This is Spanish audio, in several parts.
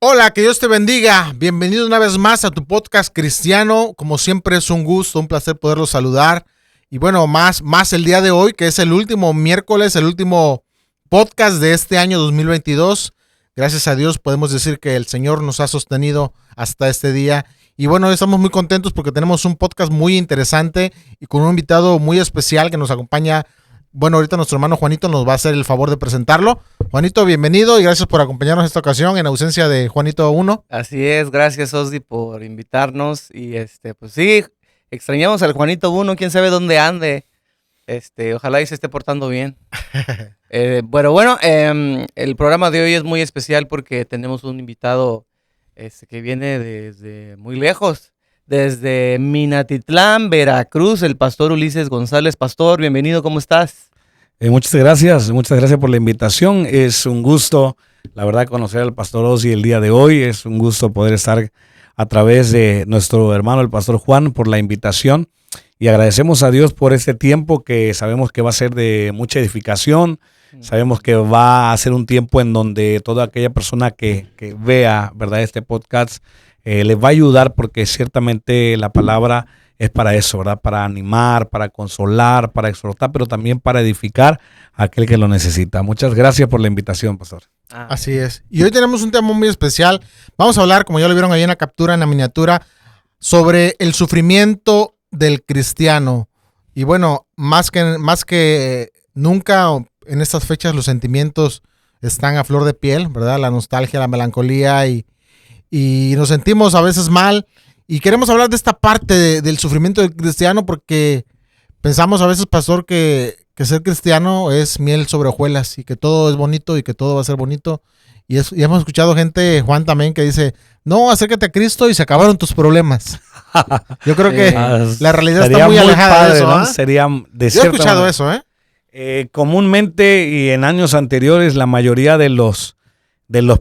Hola, que Dios te bendiga. Bienvenido una vez más a tu podcast cristiano. Como siempre es un gusto, un placer poderlo saludar. Y bueno, más el día de hoy, que es el último miércoles, el último podcast de este año 2022. Gracias a Dios podemos decir que el Señor nos ha sostenido hasta este día. Y bueno, estamos muy contentos porque tenemos un podcast muy interesante y con un invitado muy especial que nos acompaña. Bueno, ahorita nuestro hermano Juanito nos va a hacer el favor de presentarlo. Juanito, bienvenido y gracias por acompañarnos esta ocasión en ausencia de Juanito 1. Así es, gracias Osdi por invitarnos y pues sí, extrañamos al Juanito 1, quién sabe dónde ande. Ojalá y se esté portando bien. El programa de hoy es muy especial porque tenemos un invitado que viene desde muy lejos, desde Minatitlán, Veracruz, el pastor Ulises González. Pastor, bienvenido, ¿cómo estás? Muchas gracias por la invitación. Es un gusto, la verdad, conocer al pastor Osdi el día de hoy. Es un gusto poder estar a través de nuestro hermano, el pastor Juan, por la invitación. Y agradecemos a Dios por este tiempo que sabemos que va a ser de mucha edificación. Sabemos que va a ser un tiempo en donde toda aquella persona que vea, ¿verdad?, este podcast les va a ayudar, porque ciertamente la palabra es para eso, ¿verdad? Para animar, para consolar, para exhortar, pero también para edificar a aquel que lo necesita. Muchas gracias por la invitación, pastor. Así es. Y hoy tenemos un tema muy especial. Vamos a hablar, como ya lo vieron ahí en la captura, en la miniatura, sobre el sufrimiento del cristiano. Y bueno, más que nunca en estas fechas los sentimientos están a flor de piel, ¿verdad? La nostalgia, la melancolía y nos sentimos a veces mal. Y queremos hablar de esta parte del sufrimiento del cristiano porque pensamos a veces, pastor, que ser cristiano es miel sobre hojuelas y que todo es bonito y que todo va a ser bonito. Y hemos escuchado gente, Juan también, que dice, no, acércate a Cristo y se acabaron tus problemas. Yo creo que la realidad está muy alejada padre, de eso, ¿no? Sería de Yo he escuchado eso, comúnmente y en años anteriores la mayoría de los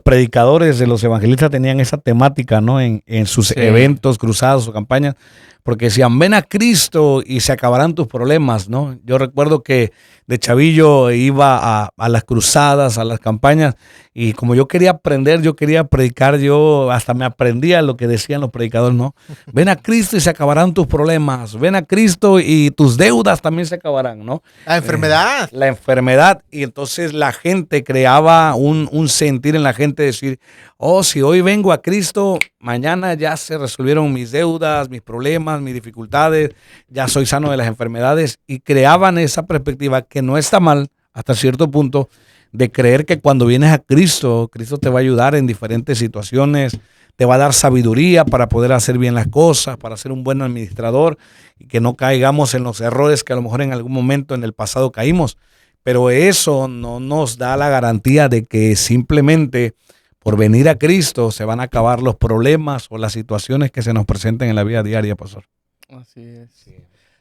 predicadores, de los evangelistas tenían esa temática, ¿no? En sus eventos, cruzadas o campañas, porque decían, ven a Cristo y se acabarán tus problemas, ¿no? Yo recuerdo que de chavillo iba a las cruzadas, a las campañas, y como yo quería aprender, yo quería predicar, yo hasta me aprendía lo que decían los predicadores, ¿no? Ven a Cristo y se acabarán tus problemas, ven a Cristo y tus deudas también se acabarán, ¿no? La enfermedad. La enfermedad, y entonces la gente creaba un sentir en la gente, decir, oh, si hoy vengo a Cristo, mañana ya se resolvieron mis deudas, mis problemas, mis dificultades, ya soy sano de las enfermedades, y creaban esa perspectiva que no está mal hasta cierto punto, de creer que cuando vienes a Cristo, Cristo te va a ayudar en diferentes situaciones, te va a dar sabiduría para poder hacer bien las cosas, para ser un buen administrador y que no caigamos en los errores que a lo mejor en algún momento en el pasado caímos. Pero eso no nos da la garantía de que simplemente por venir a Cristo se van a acabar los problemas o las situaciones que se nos presenten en la vida diaria, pastor. Así es.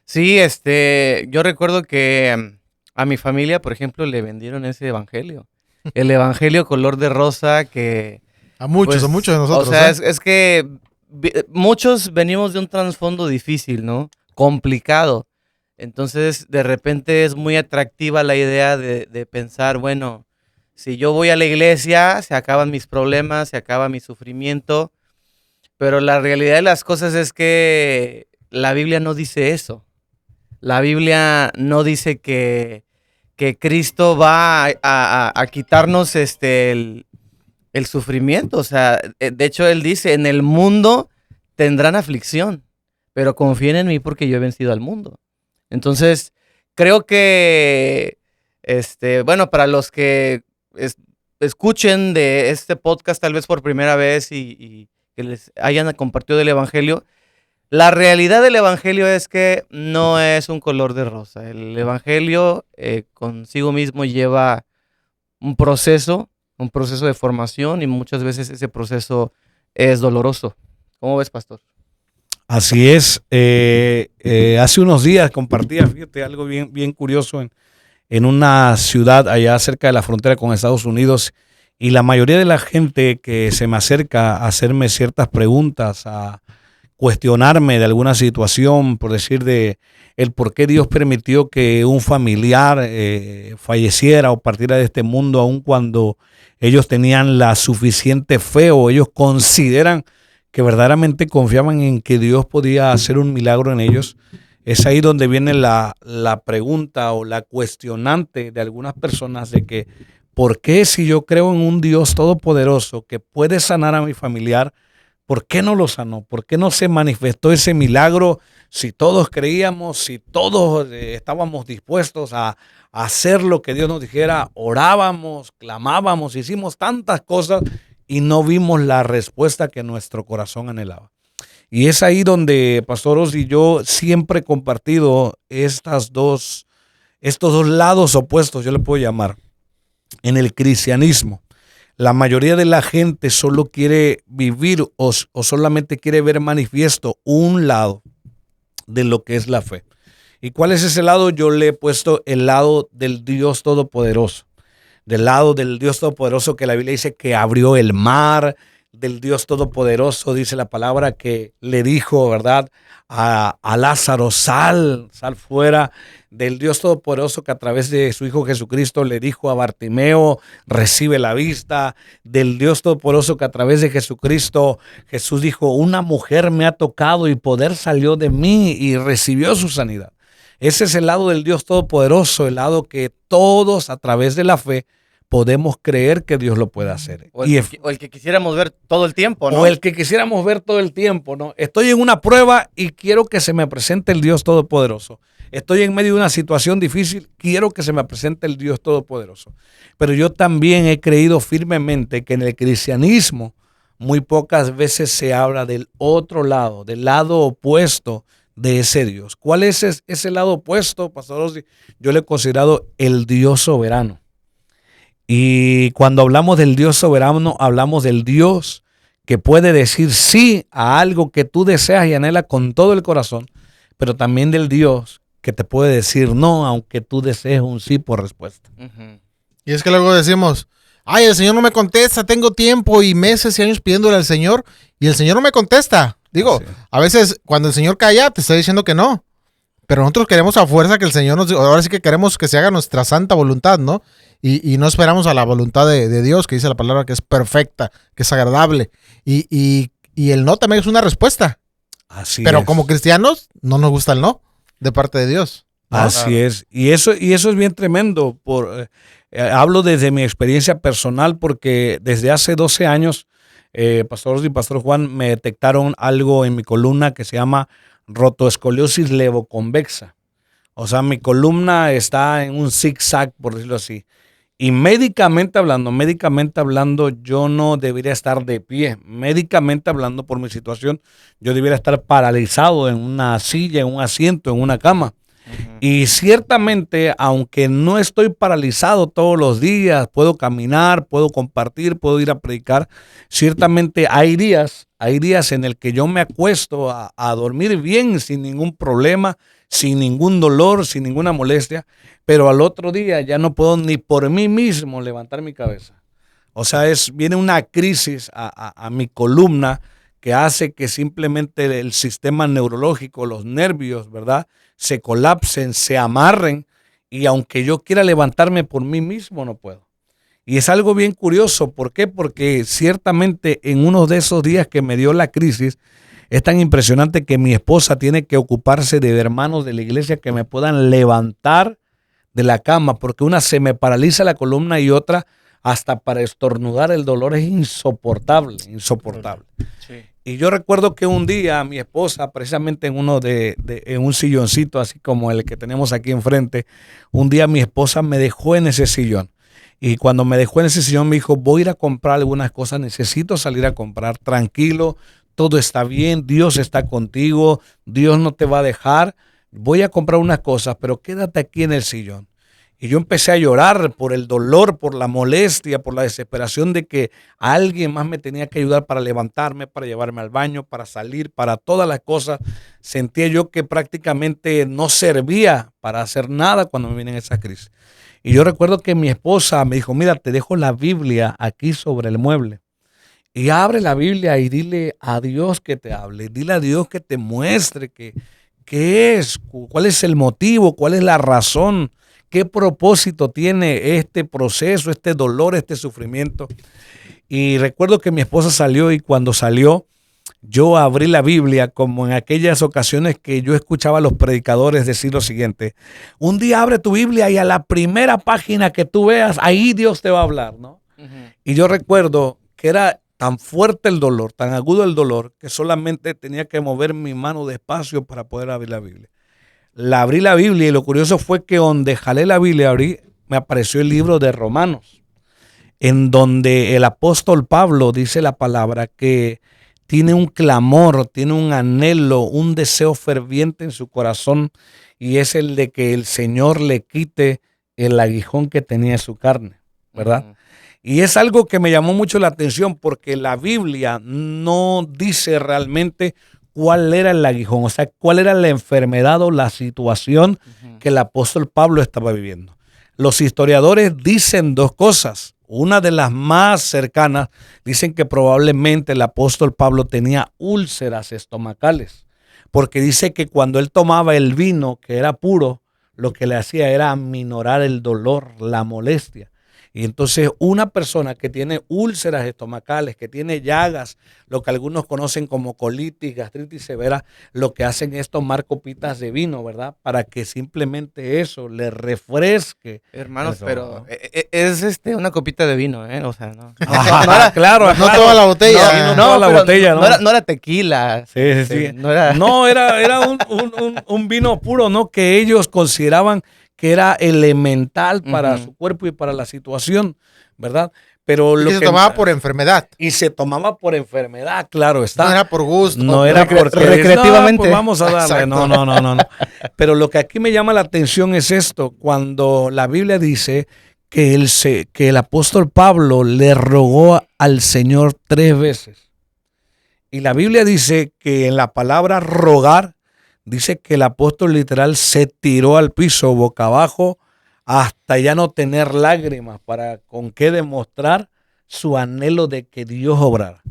Sí, yo recuerdo que a mi familia, por ejemplo, le vendieron ese evangelio. El evangelio color de rosa que... A muchos de nosotros. O sea, es que muchos venimos de un trasfondo difícil, ¿no? Complicado. Entonces, de repente es muy atractiva la idea de pensar, bueno, si yo voy a la iglesia, se acaban mis problemas, se acaba mi sufrimiento. Pero la realidad de las cosas es que la Biblia no dice eso. La Biblia no dice que Cristo va a quitarnos el sufrimiento. O sea, de hecho Él dice, en el mundo tendrán aflicción, pero confíen en mí porque yo he vencido al mundo. Entonces, creo que, para los que escuchen de este podcast tal vez por primera vez y que les hayan compartido del Evangelio, la realidad del Evangelio es que no es un color de rosa. El Evangelio consigo mismo lleva un proceso de formación y muchas veces ese proceso es doloroso. ¿Cómo ves, pastor? Así es. Hace unos días compartía, fíjate, algo bien curioso en una ciudad allá cerca de la frontera con Estados Unidos, y la mayoría de la gente que se me acerca a hacerme ciertas preguntas cuestionarme de alguna situación, por decir de el por qué Dios permitió que un familiar falleciera o partiera de este mundo, aun cuando ellos tenían la suficiente fe o ellos consideran que verdaderamente confiaban en que Dios podía hacer un milagro en ellos. Es ahí donde viene la pregunta o la cuestionante de algunas personas de que ¿por qué si yo creo en un Dios todopoderoso que puede sanar a mi familiar, por qué no lo sanó? ¿Por qué no se manifestó ese milagro si todos creíamos, si todos estábamos dispuestos a hacer lo que Dios nos dijera? Orábamos, clamábamos, hicimos tantas cosas y no vimos la respuesta que nuestro corazón anhelaba. Y es ahí donde, Pastor Os y yo siempre he compartido estos dos lados opuestos, yo le puedo llamar, en el cristianismo. La mayoría de la gente solo quiere vivir o solamente quiere ver manifiesto un lado de lo que es la fe. ¿Y cuál es ese lado? Yo le he puesto el lado del Dios Todopoderoso. Del lado del Dios Todopoderoso que la Biblia dice que abrió el mar, del Dios Todopoderoso, dice la palabra, que le dijo, ¿verdad?, a Lázaro, sal fuera, del Dios Todopoderoso que a través de su Hijo Jesucristo le dijo a Bartimeo, recibe la vista, del Dios Todopoderoso que a través de Jesucristo, Jesús dijo, una mujer me ha tocado y poder salió de mí y recibió su sanidad. Ese es el lado del Dios Todopoderoso, el lado que todos a través de la fe podemos creer que Dios lo puede hacer. O el que quisiéramos ver todo el tiempo, ¿no? O el que quisiéramos ver todo el tiempo, ¿no? Estoy en una prueba y quiero que se me presente el Dios Todopoderoso. Estoy en medio de una situación difícil, quiero que se me presente el Dios Todopoderoso. Pero yo también he creído firmemente que en el cristianismo muy pocas veces se habla del otro lado, del lado opuesto de ese Dios. ¿Cuál es ese lado opuesto, Pastor Osdi? Yo le he considerado el Dios soberano. Y cuando hablamos del Dios soberano, hablamos del Dios que puede decir sí a algo que tú deseas y anhelas con todo el corazón, pero también del Dios que te puede decir no, aunque tú desees un sí por respuesta. Ujú. Y es que luego decimos, ay, el Señor no me contesta, tengo tiempo y meses y años pidiéndole al Señor y el Señor no me contesta. Digo, Así es. a veces cuando el Señor calla te está diciendo que no, pero nosotros queremos a fuerza que el Señor nos diga, ahora sí que queremos que se haga nuestra santa voluntad, ¿no? Y no esperamos a la voluntad de Dios, que dice la palabra que es perfecta, que es agradable. Y el no también es una respuesta. Así Pero es. como cristianos no nos gusta el no de parte de Dios. Así es. Y eso es bien tremendo. Hablo desde mi experiencia personal porque desde hace 12 años, Pastor y Pastor Juan, me detectaron algo en mi columna que se llama rotoescoliosis levoconvexa. O sea, mi columna está en un zigzag, por decirlo así. Y médicamente hablando, yo no debería estar de pie. Médicamente hablando, por mi situación, yo debería estar paralizado en una silla, en un asiento, en una cama. Ujú. Y ciertamente, aunque no estoy paralizado todos los días, puedo caminar, puedo compartir, puedo ir a predicar, ciertamente hay días en el que yo me acuesto a dormir bien, sin ningún problema, sin ningún dolor, sin ninguna molestia, pero al otro día ya no puedo ni por mí mismo levantar mi cabeza. O sea, viene una crisis a mi columna que hace que simplemente el sistema neurológico, los nervios, ¿verdad?, se colapsen, se amarren, y aunque yo quiera levantarme por mí mismo, no puedo. Y es algo bien curioso. ¿Por qué? Porque ciertamente en uno de esos días que me dio la crisis, es tan impresionante que mi esposa tiene que ocuparse de hermanos de la iglesia que me puedan levantar de la cama, porque una se me paraliza la columna y otra hasta para estornudar el dolor es insoportable. Sí. Y yo recuerdo que un día mi esposa, precisamente en en un silloncito así como el que tenemos aquí enfrente, un día mi esposa me dejó en ese sillón. Y cuando me dejó en ese sillón me dijo, voy a ir a comprar algunas cosas, necesito salir a comprar, tranquilo, todo está bien, Dios está contigo, Dios no te va a dejar, voy a comprar unas cosas, pero quédate aquí en el sillón. Y yo empecé a llorar por el dolor, por la molestia, por la desesperación de que alguien más me tenía que ayudar para levantarme, para llevarme al baño, para salir, para todas las cosas. Sentía yo que prácticamente no servía para hacer nada cuando me vine en esa crisis. Y yo recuerdo que mi esposa me dijo, mira, te dejo la Biblia aquí sobre el mueble. Y abre la Biblia y dile a Dios que te hable, dile a Dios que te muestre qué es, cuál es el motivo, cuál es la razón, qué propósito tiene este proceso, este dolor, este sufrimiento. Y recuerdo que mi esposa salió y cuando salió, yo abrí la Biblia como en aquellas ocasiones que yo escuchaba a los predicadores decir lo siguiente: un día abre tu Biblia y a la primera página que tú veas, ahí Dios te va a hablar, ¿no? Y yo recuerdo que era tan fuerte el dolor, tan agudo el dolor, que solamente tenía que mover mi mano despacio para poder abrir la Biblia. La abrí la Biblia y lo curioso fue que donde jalé la Biblia, me apareció el libro de Romanos, en donde el apóstol Pablo dice la palabra que tiene un clamor, tiene un anhelo, un deseo ferviente en su corazón, y es el de que el Señor le quite el aguijón que tenía en su carne, ¿verdad? Y es algo que me llamó mucho la atención porque la Biblia no dice realmente cuál era el aguijón, o sea, cuál era la enfermedad o la situación que el apóstol Pablo estaba viviendo. Los historiadores dicen dos cosas. Una de las más cercanas, dicen que probablemente el apóstol Pablo tenía úlceras estomacales, porque dice que cuando él tomaba el vino, que era puro, lo que le hacía era aminorar el dolor, la molestia. Y entonces una persona que tiene úlceras estomacales, que tiene llagas, lo que algunos conocen como colitis, gastritis severa, lo que hacen es tomar copitas de vino, ¿verdad? Para que simplemente eso le refresque. Hermanos, eso, pero ¿no? es una copita de vino, ¿eh? O sea, no. Ajá, claro, No toda la botella. No, toda la pero botella, ¿no? No era tequila. Sí, sí. No era. No, era un vino puro, ¿no? Que ellos consideraban que era elemental para su cuerpo y para la situación, ¿verdad? Pero Y lo que se tomaba por enfermedad. y se tomaba por enfermedad, claro está. No era por gusto. No era porque recreativamente. no, pues vamos a darle. Exacto. No. Pero lo que aquí me llama la atención es esto, cuando la Biblia dice que que el apóstol Pablo le rogó al Señor 3 veces. Y la Biblia dice que en la palabra rogar, dice que el apóstol literal se tiró al piso boca abajo hasta ya no tener lágrimas para con qué demostrar su anhelo de que Dios obrara.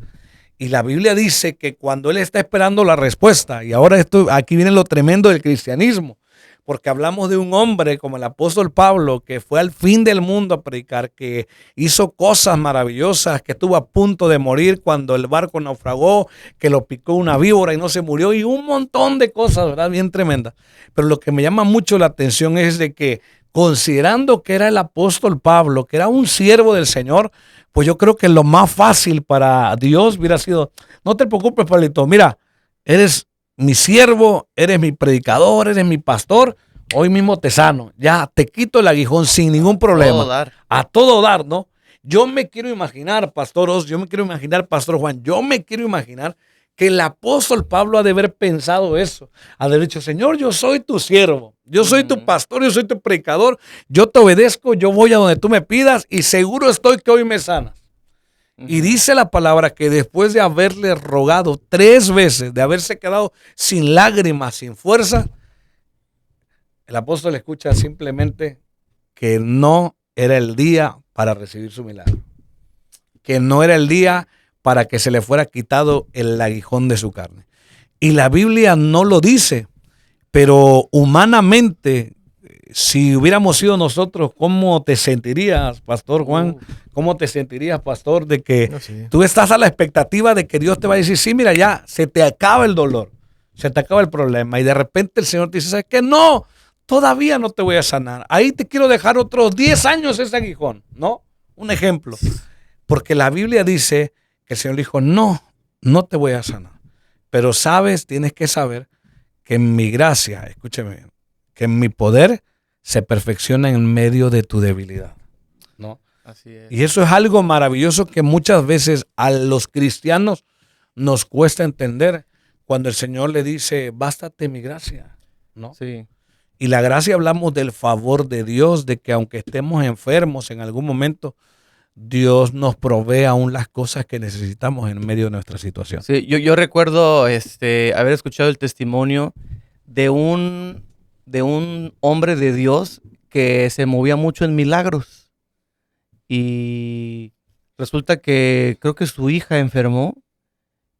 Y la Biblia dice que cuando él está esperando la respuesta, y ahora aquí viene lo tremendo del cristianismo, porque hablamos de un hombre como el apóstol Pablo, que fue al fin del mundo a predicar, que hizo cosas maravillosas, que estuvo a punto de morir cuando el barco naufragó, que lo picó una víbora y no se murió, y un montón de cosas, ¿verdad? Bien tremendas. Pero lo que me llama mucho la atención es de que, considerando que era el apóstol Pablo, que era un siervo del Señor, pues yo creo que lo más fácil para Dios hubiera sido: no te preocupes, Pablito, mira, eres mi siervo, eres mi predicador, eres mi pastor, hoy mismo te sano, ya te quito el aguijón sin ningún problema. Todo dar. A todo dar, ¿no? Yo me quiero imaginar, Pastor Oz, yo me quiero imaginar, Pastor Juan, yo me quiero imaginar que el apóstol Pablo ha de haber pensado eso, ha de haber dicho: Señor, yo soy tu siervo, yo soy tu pastor, yo soy tu predicador, yo te obedezco, yo voy a donde tú me pidas y seguro estoy que hoy me sanas. Y dice la palabra que después de haberle rogado 3 veces, de haberse quedado sin lágrimas, sin fuerza, el apóstol escucha simplemente que no era el día para recibir su milagro, que no era el día para que se le fuera quitado el aguijón de su carne. Y la Biblia no lo dice, pero humanamente, si hubiéramos sido nosotros, ¿cómo te sentirías, Pastor Juan? ¿Cómo te sentirías, pastor, de que No, sí. tú estás a la expectativa de que Dios te va a decir: sí, mira, ya se te acaba el dolor, se te acaba el problema, y de repente el Señor te dice: ¿sabes qué? No, todavía no te voy a sanar. Ahí te quiero dejar otros 10 años ese aguijón, ¿no? Un ejemplo. Porque la Biblia dice que el Señor dijo: no, no te voy a sanar. Pero sabes, tienes que saber que en mi gracia, escúcheme bien, que en mi poder se perfecciona en medio de tu debilidad, ¿no? Así es. Y eso es algo maravilloso que muchas veces a los cristianos nos cuesta entender, cuando el Señor le dice: bástate mi gracia, ¿no? Sí. Y la gracia, hablamos del favor de Dios, de que aunque estemos enfermos en algún momento, Dios nos provee aún las cosas que necesitamos en medio de nuestra situación. Sí, yo recuerdo haber escuchado el testimonio de un hombre de Dios que se movía mucho en milagros. Y resulta que creo que su hija enfermó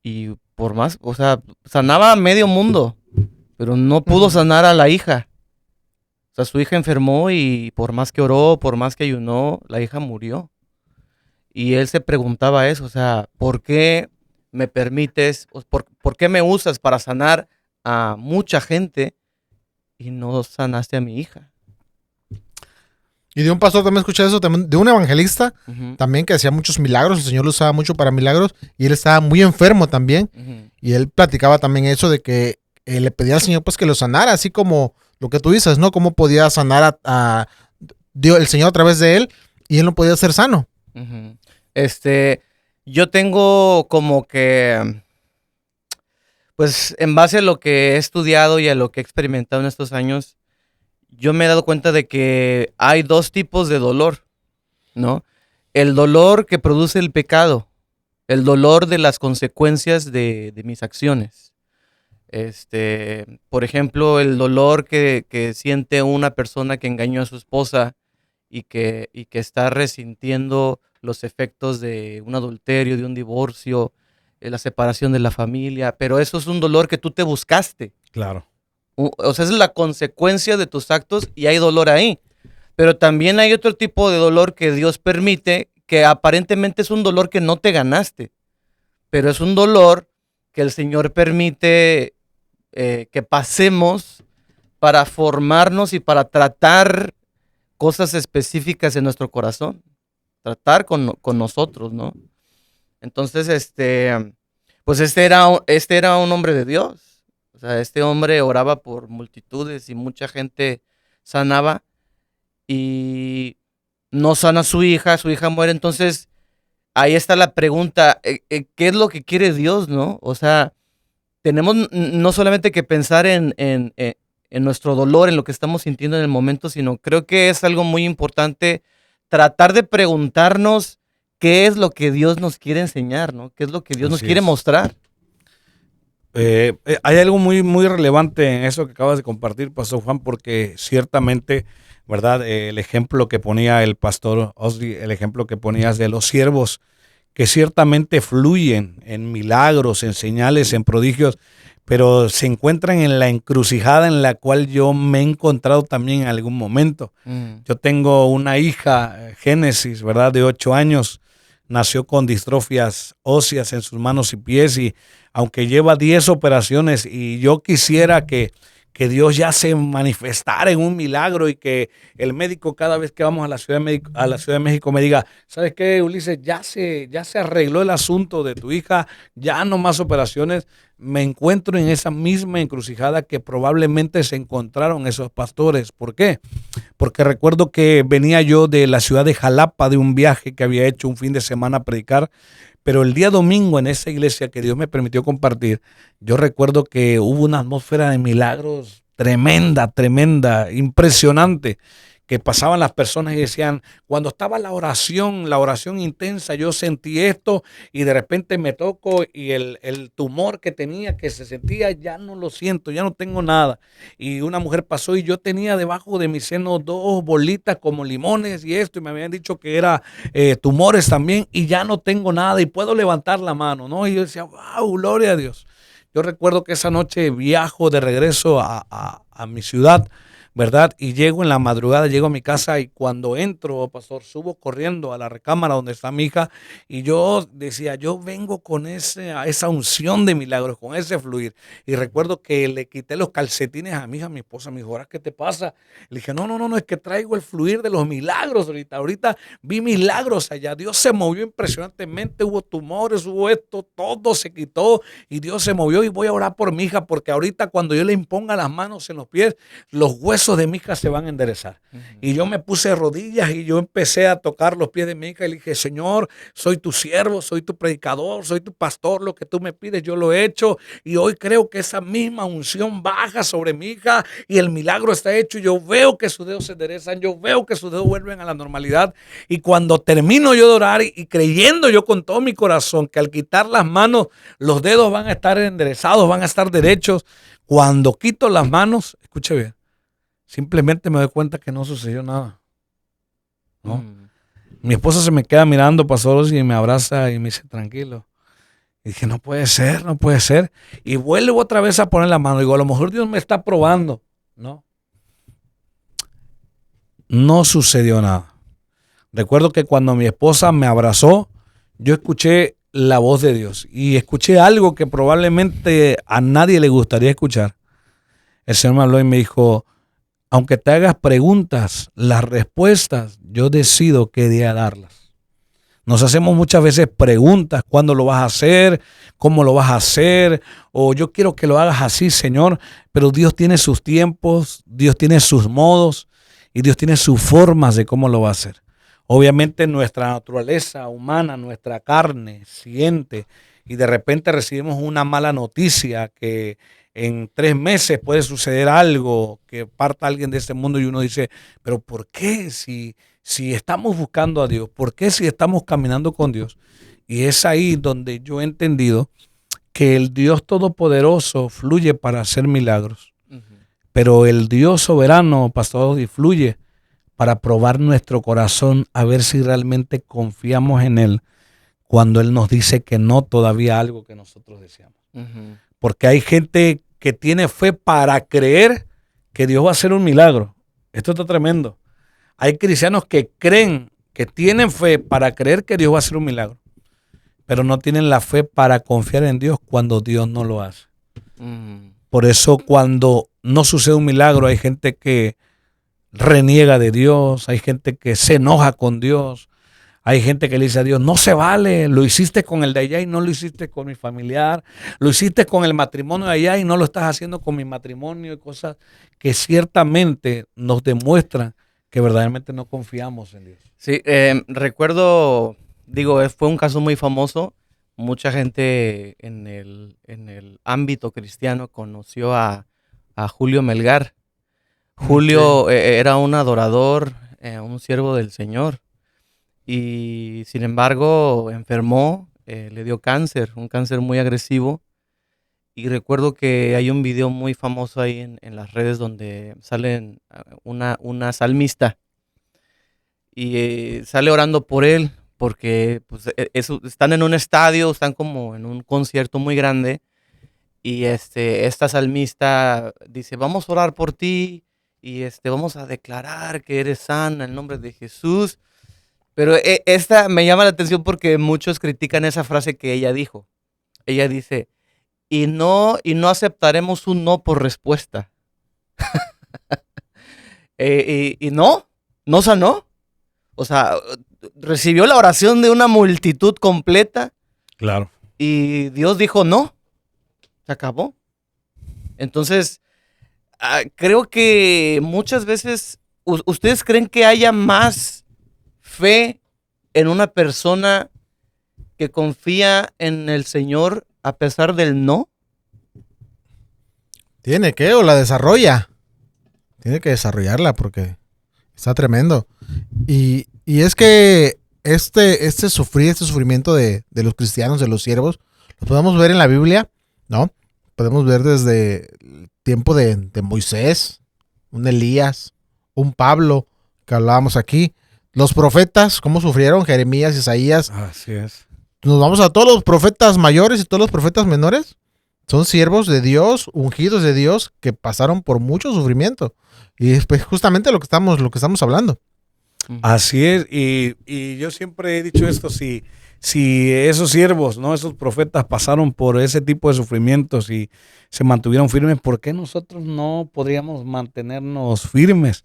y por más, o sea, sanaba a medio mundo, pero no pudo sanar a la hija. O sea, su hija enfermó y por más que oró, por más que ayunó, la hija murió. Y él se preguntaba eso, o sea, ¿por qué me permites, por qué me usas para sanar a mucha gente y no sanaste a mi hija? Y de un pastor también escuché eso, también de un evangelista, Ujú, también que hacía muchos milagros, el Señor lo usaba mucho para milagros, y él estaba muy enfermo también, ujú. y él platicaba también eso de que le pedía al Señor pues que lo sanara, así como lo que tú dices, ¿no? Cómo podía sanar Dios, el Señor a través de él, y él no podía ser sano. Ujú. Yo tengo como que, pues en base a lo que he estudiado y a lo que he experimentado en estos años, yo me he dado cuenta de que hay dos tipos de dolor, ¿no? El dolor que produce el pecado, el dolor de las consecuencias de mis acciones. Por ejemplo, el dolor que siente una persona que engañó a su esposa y que está resintiendo los efectos de un adulterio, de un divorcio, la separación de la familia, pero eso es un dolor que tú te buscaste. Claro. O sea, es la consecuencia de tus actos y hay dolor ahí. Pero también hay otro tipo de dolor que Dios permite, que aparentemente es un dolor que no te ganaste, pero es un dolor que el Señor permite que pasemos para formarnos y para tratar cosas específicas en nuestro corazón, tratar con nosotros, ¿no? Entonces, pues este era un hombre de Dios. O sea, este hombre oraba por multitudes y mucha gente sanaba y no sana a su hija muere. Entonces, ahí está la pregunta, ¿qué es lo que quiere Dios, no? O sea, tenemos no solamente que pensar en nuestro dolor, en lo que estamos sintiendo en el momento, sino creo que es algo muy importante tratar de preguntarnos qué es lo que Dios nos quiere enseñar, ¿no? ¿Qué es lo que Dios nos Así quiere es. mostrar? Hay algo muy, muy relevante en eso que acabas de compartir, Pastor Juan, porque ciertamente, ¿verdad? El ejemplo que ponía el pastor Osri, el ejemplo que ponías de los siervos, que ciertamente fluyen en milagros, en señales, en prodigios, pero se encuentran en la encrucijada en la cual yo me he encontrado también en algún momento. Mm, Yo tengo una hija, Génesis, ¿verdad? De 8 años, nació con distrofias óseas en sus manos y pies y aunque lleva 10 operaciones y yo quisiera que Dios ya se manifestara en un milagro y que el médico cada vez que vamos a la Ciudad de México me diga, ¿sabes qué, Ulises? Ya se arregló el asunto de tu hija, ya no más operaciones. Me encuentro en esa misma encrucijada que probablemente se encontraron esos pastores. ¿Por qué? Porque recuerdo que venía yo de la ciudad de Jalapa de un viaje que había hecho un fin de semana a predicar, pero el día domingo en esa iglesia que Dios me permitió compartir, yo recuerdo que hubo una atmósfera de milagros tremenda, tremenda, impresionante, que pasaban las personas y decían, cuando estaba la oración intensa, yo sentí esto y de repente me toco y el tumor que tenía, que se sentía, ya no lo siento, ya no tengo nada. Y una mujer pasó y yo tenía debajo de mi seno 2 bolitas como limones y esto, y me habían dicho que era tumores también y ya no tengo nada y puedo levantar la mano, ¿no? Y yo decía, wow, gloria a Dios. Yo recuerdo que esa noche viajo de regreso a mi ciudad, ¿verdad? Y llego en la madrugada, llego a mi casa y cuando entro, pastor, subo corriendo a la recámara donde está mi hija y yo decía, yo vengo con esa unción de milagros, con ese fluir. Y recuerdo que le quité los calcetines a mi hija, a mi esposa, me dijo, ¿ahora qué te pasa? Le dije, no, es que traigo el fluir de los milagros ahorita. Ahorita vi milagros allá, Dios se movió impresionantemente, hubo tumores, hubo esto, todo se quitó y Dios se movió y voy a orar por mi hija porque ahorita cuando yo le imponga las manos en los pies, los huesos de mi hija se van a enderezar. ujú, Y yo me puse de rodillas y yo empecé a tocar los pies de mi hija y le dije, Señor, soy tu siervo, soy tu predicador, soy tu pastor, lo que tú me pides yo lo he hecho y hoy creo que esa misma unción baja sobre mi hija y el milagro está hecho y yo veo que sus dedos se enderezan, yo veo que sus dedos vuelven a la normalidad y cuando termino yo de orar y creyendo yo con todo mi corazón que al quitar las manos los dedos van a estar enderezados, van a estar derechos, cuando quito las manos, escuche bien, simplemente me doy cuenta que no sucedió nada, ¿no? mm, Mi esposa se me queda mirando, pastor, y me abraza y me dice, tranquilo. Y dije, no puede ser, no puede ser. Y vuelvo otra vez a poner la mano. Digo, a lo mejor Dios me está probando. No. No sucedió nada. Recuerdo que cuando mi esposa me abrazó, yo escuché la voz de Dios y escuché algo que probablemente a nadie le gustaría escuchar. El Señor me habló y me dijo, aunque te hagas preguntas, las respuestas yo decido qué día darlas. Nos hacemos muchas veces preguntas, ¿cuándo lo vas a hacer? ¿Cómo lo vas a hacer? O yo quiero que lo hagas así, Señor, pero Dios tiene sus tiempos, Dios tiene sus modos y Dios tiene sus formas de cómo lo va a hacer. Obviamente nuestra naturaleza humana, nuestra carne siente y de repente recibimos una mala noticia que en 3 meses puede suceder algo, que parta alguien de este mundo y uno dice, pero ¿por qué si estamos buscando a Dios? ¿Por qué si estamos caminando con Dios? Y es ahí donde yo he entendido que el Dios Todopoderoso fluye para hacer milagros, pero el Dios soberano, pastor, fluye para probar nuestro corazón a ver si realmente confiamos en Él cuando Él nos dice que no todavía algo que nosotros deseamos. Porque hay gente que tiene fe para creer que Dios va a hacer un milagro. Esto está tremendo. Hay cristianos que creen, que tienen fe para creer que Dios va a hacer un milagro, pero no tienen la fe para confiar en Dios cuando Dios no lo hace. Por eso cuando no sucede un milagro hay gente que reniega de Dios, hay gente que se enoja con Dios, hay gente que le dice a Dios, no se vale, lo hiciste con el de allá y no lo hiciste con mi familiar, lo hiciste con el matrimonio de allá y no lo estás haciendo con mi matrimonio, y cosas que ciertamente nos demuestran que verdaderamente no confiamos en Dios. Sí, recuerdo, fue un caso muy famoso. Mucha gente en el ámbito cristiano conoció a Julio Melgar. Julio era un adorador, un siervo del Señor, y sin embargo enfermó, le dio cáncer, un cáncer muy agresivo, y recuerdo que hay un video muy famoso ahí en las redes donde sale una salmista y sale orando por él, porque pues, están en un estadio, están como en un concierto muy grande, y esta salmista dice, vamos a orar por ti, y vamos a declarar que eres sana en el nombre de Jesús. Pero esta me llama la atención porque muchos critican esa frase que ella dijo. Ella dice, y no aceptaremos un no por respuesta. Y no sanó. O sea, recibió la oración de una multitud completa. Claro. Y Dios dijo no. Se acabó. Entonces, creo que muchas veces ustedes creen que haya más fe en una persona que confía en el Señor a pesar del no. Tiene que, o la desarrolla. Tiene que desarrollarla porque está tremendo. Y es que este sufrimiento de los cristianos, de los siervos, lo podemos ver en la Biblia, ¿no? Podemos ver desde el tiempo de Moisés, un Elías, un Pablo, que hablábamos aquí. Los profetas, cómo sufrieron, Jeremías, Isaías. Así es. Nos vamos a todos los profetas mayores y todos los profetas menores. Son siervos de Dios, ungidos de Dios, que pasaron por mucho sufrimiento. Y es pues, justamente lo que estamos hablando. Así es. Y yo siempre he dicho esto, si esos siervos, ¿no? Esos profetas pasaron por ese tipo de sufrimientos y se mantuvieron firmes, ¿por qué nosotros no podríamos mantenernos firmes?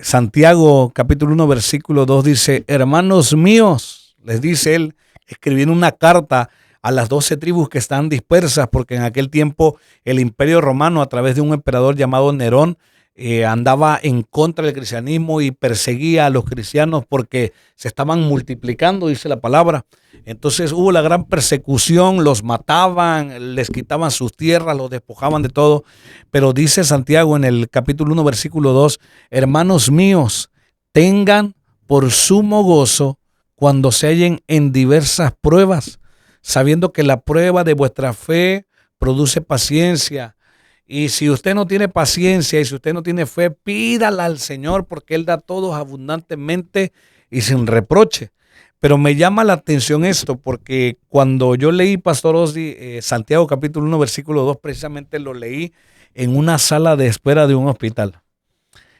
Santiago capítulo 1 versículo 2 dice, hermanos míos, les dice él, escribiendo una carta a las 12 tribus que están dispersas, porque en aquel tiempo el imperio romano, a través de un emperador llamado Nerón, andaba en contra del cristianismo y perseguía a los cristianos porque se estaban multiplicando, dice la palabra. Entonces hubo la gran persecución, los mataban, les quitaban sus tierras, los despojaban de todo. Pero dice Santiago en el capítulo 1, versículo 2, hermanos míos, tengan por sumo gozo cuando se hallen en diversas pruebas, sabiendo que la prueba de vuestra fe produce paciencia. Y si usted no tiene paciencia y si usted no tiene fe, pídala al Señor porque Él da a todos abundantemente y sin reproche. Pero me llama la atención esto porque cuando yo leí, Pastor Osdi, Santiago capítulo 1, versículo 2, precisamente lo leí en una sala de espera de un hospital.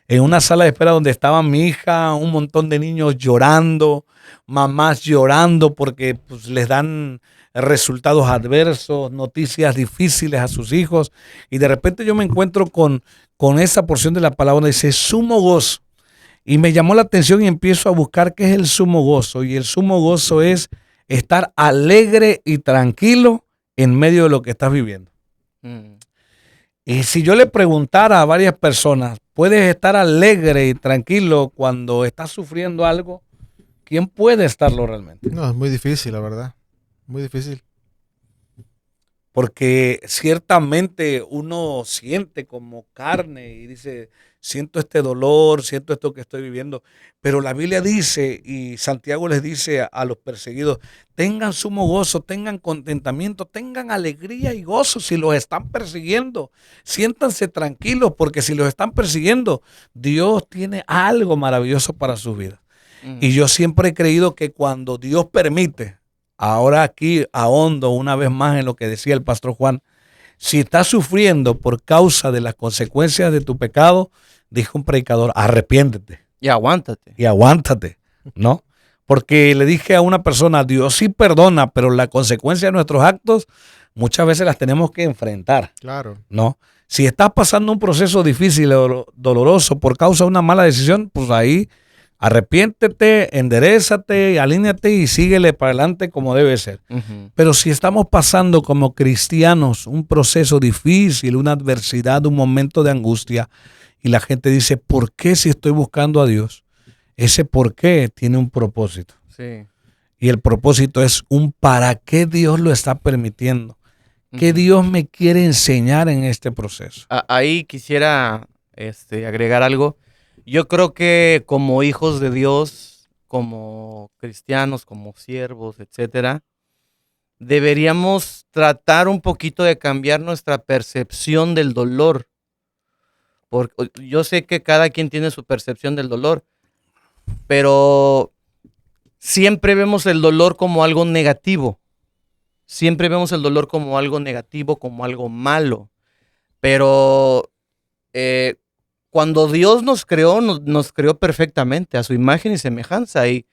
En una sala de espera donde estaba mi hija, un montón de niños llorando, mamás llorando porque pues, les dan resultados adversos, noticias difíciles a sus hijos. Y de repente yo me encuentro con esa porción de la palabra donde dice sumo gozo. Y me llamó la atención y empiezo a buscar qué es el sumo gozo. Y el sumo gozo es estar alegre y tranquilo en medio de lo que estás viviendo. Y si yo le preguntara a varias personas, ¿puedes estar alegre y tranquilo cuando estás sufriendo algo? ¿Quién puede estarlo realmente? No, es muy difícil, la verdad. Muy difícil. Porque ciertamente uno siente como carne y dice, siento este dolor, siento esto que estoy viviendo. Pero la Biblia dice, y Santiago les dice a los perseguidos, tengan sumo gozo, tengan contentamiento, tengan alegría y gozo si los están persiguiendo. Siéntanse tranquilos porque si los están persiguiendo, Dios tiene algo maravilloso para sus vidas. Y yo siempre he creído que cuando Dios permite, ahora aquí ahondo una vez más en lo que decía el pastor Juan, si estás sufriendo por causa de las consecuencias de tu pecado, dijo un predicador, arrepiéntete. Y aguántate. Y aguántate, ¿no? Porque le dije a una persona, Dios sí perdona, pero la consecuencia de nuestros actos muchas veces las tenemos que enfrentar. Claro. ¿No? Si estás pasando un proceso difícil o doloroso por causa de una mala decisión, pues ahí arrepiéntete, enderézate, alíñate y síguele para adelante como debe ser. Pero si estamos pasando como cristianos un proceso difícil, una adversidad, un momento de angustia, y la gente dice, ¿por qué si estoy buscando a Dios? Ese por qué tiene un propósito. Sí. Y el propósito es un para qué Dios lo está permitiendo. ¿Qué Dios me quiere enseñar en este proceso? Ahí quisiera agregar algo. Yo creo que como hijos de Dios, como cristianos, como siervos, etcétera, deberíamos tratar un poquito de cambiar nuestra percepción del dolor. Porque yo sé que cada quien tiene su percepción del dolor, pero siempre vemos el dolor como algo negativo. Siempre vemos el dolor como algo negativo, como algo malo. Pero cuando Dios nos creó perfectamente a su imagen y semejanza. Y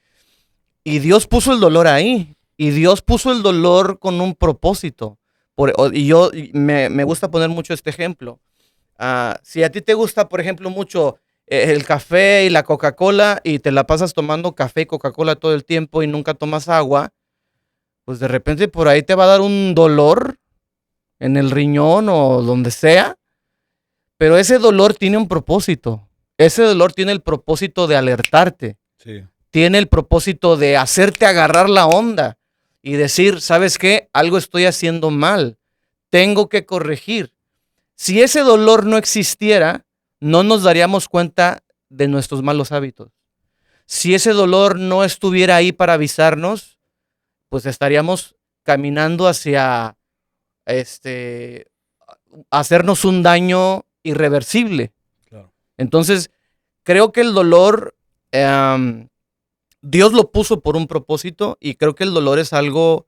Dios puso el dolor ahí. Y Dios puso el dolor con un propósito. Me gusta poner mucho este ejemplo. Si a ti te gusta, por ejemplo, mucho el café y la Coca-Cola y te la pasas tomando café y Coca-Cola todo el tiempo y nunca tomas agua, pues de repente por ahí te va a dar un dolor en el riñón o donde sea, pero ese dolor tiene un propósito. Ese dolor tiene el propósito de alertarte. Sí. Tiene el propósito de hacerte agarrar la onda y decir, ¿sabes qué? Algo estoy haciendo mal. Tengo que corregir. Si ese dolor no existiera, no nos daríamos cuenta de nuestros malos hábitos. Si ese dolor no estuviera ahí para avisarnos, pues estaríamos caminando hacia hacernos un daño irreversible. Claro. Entonces, creo que el dolor, Dios lo puso por un propósito y creo que el dolor es algo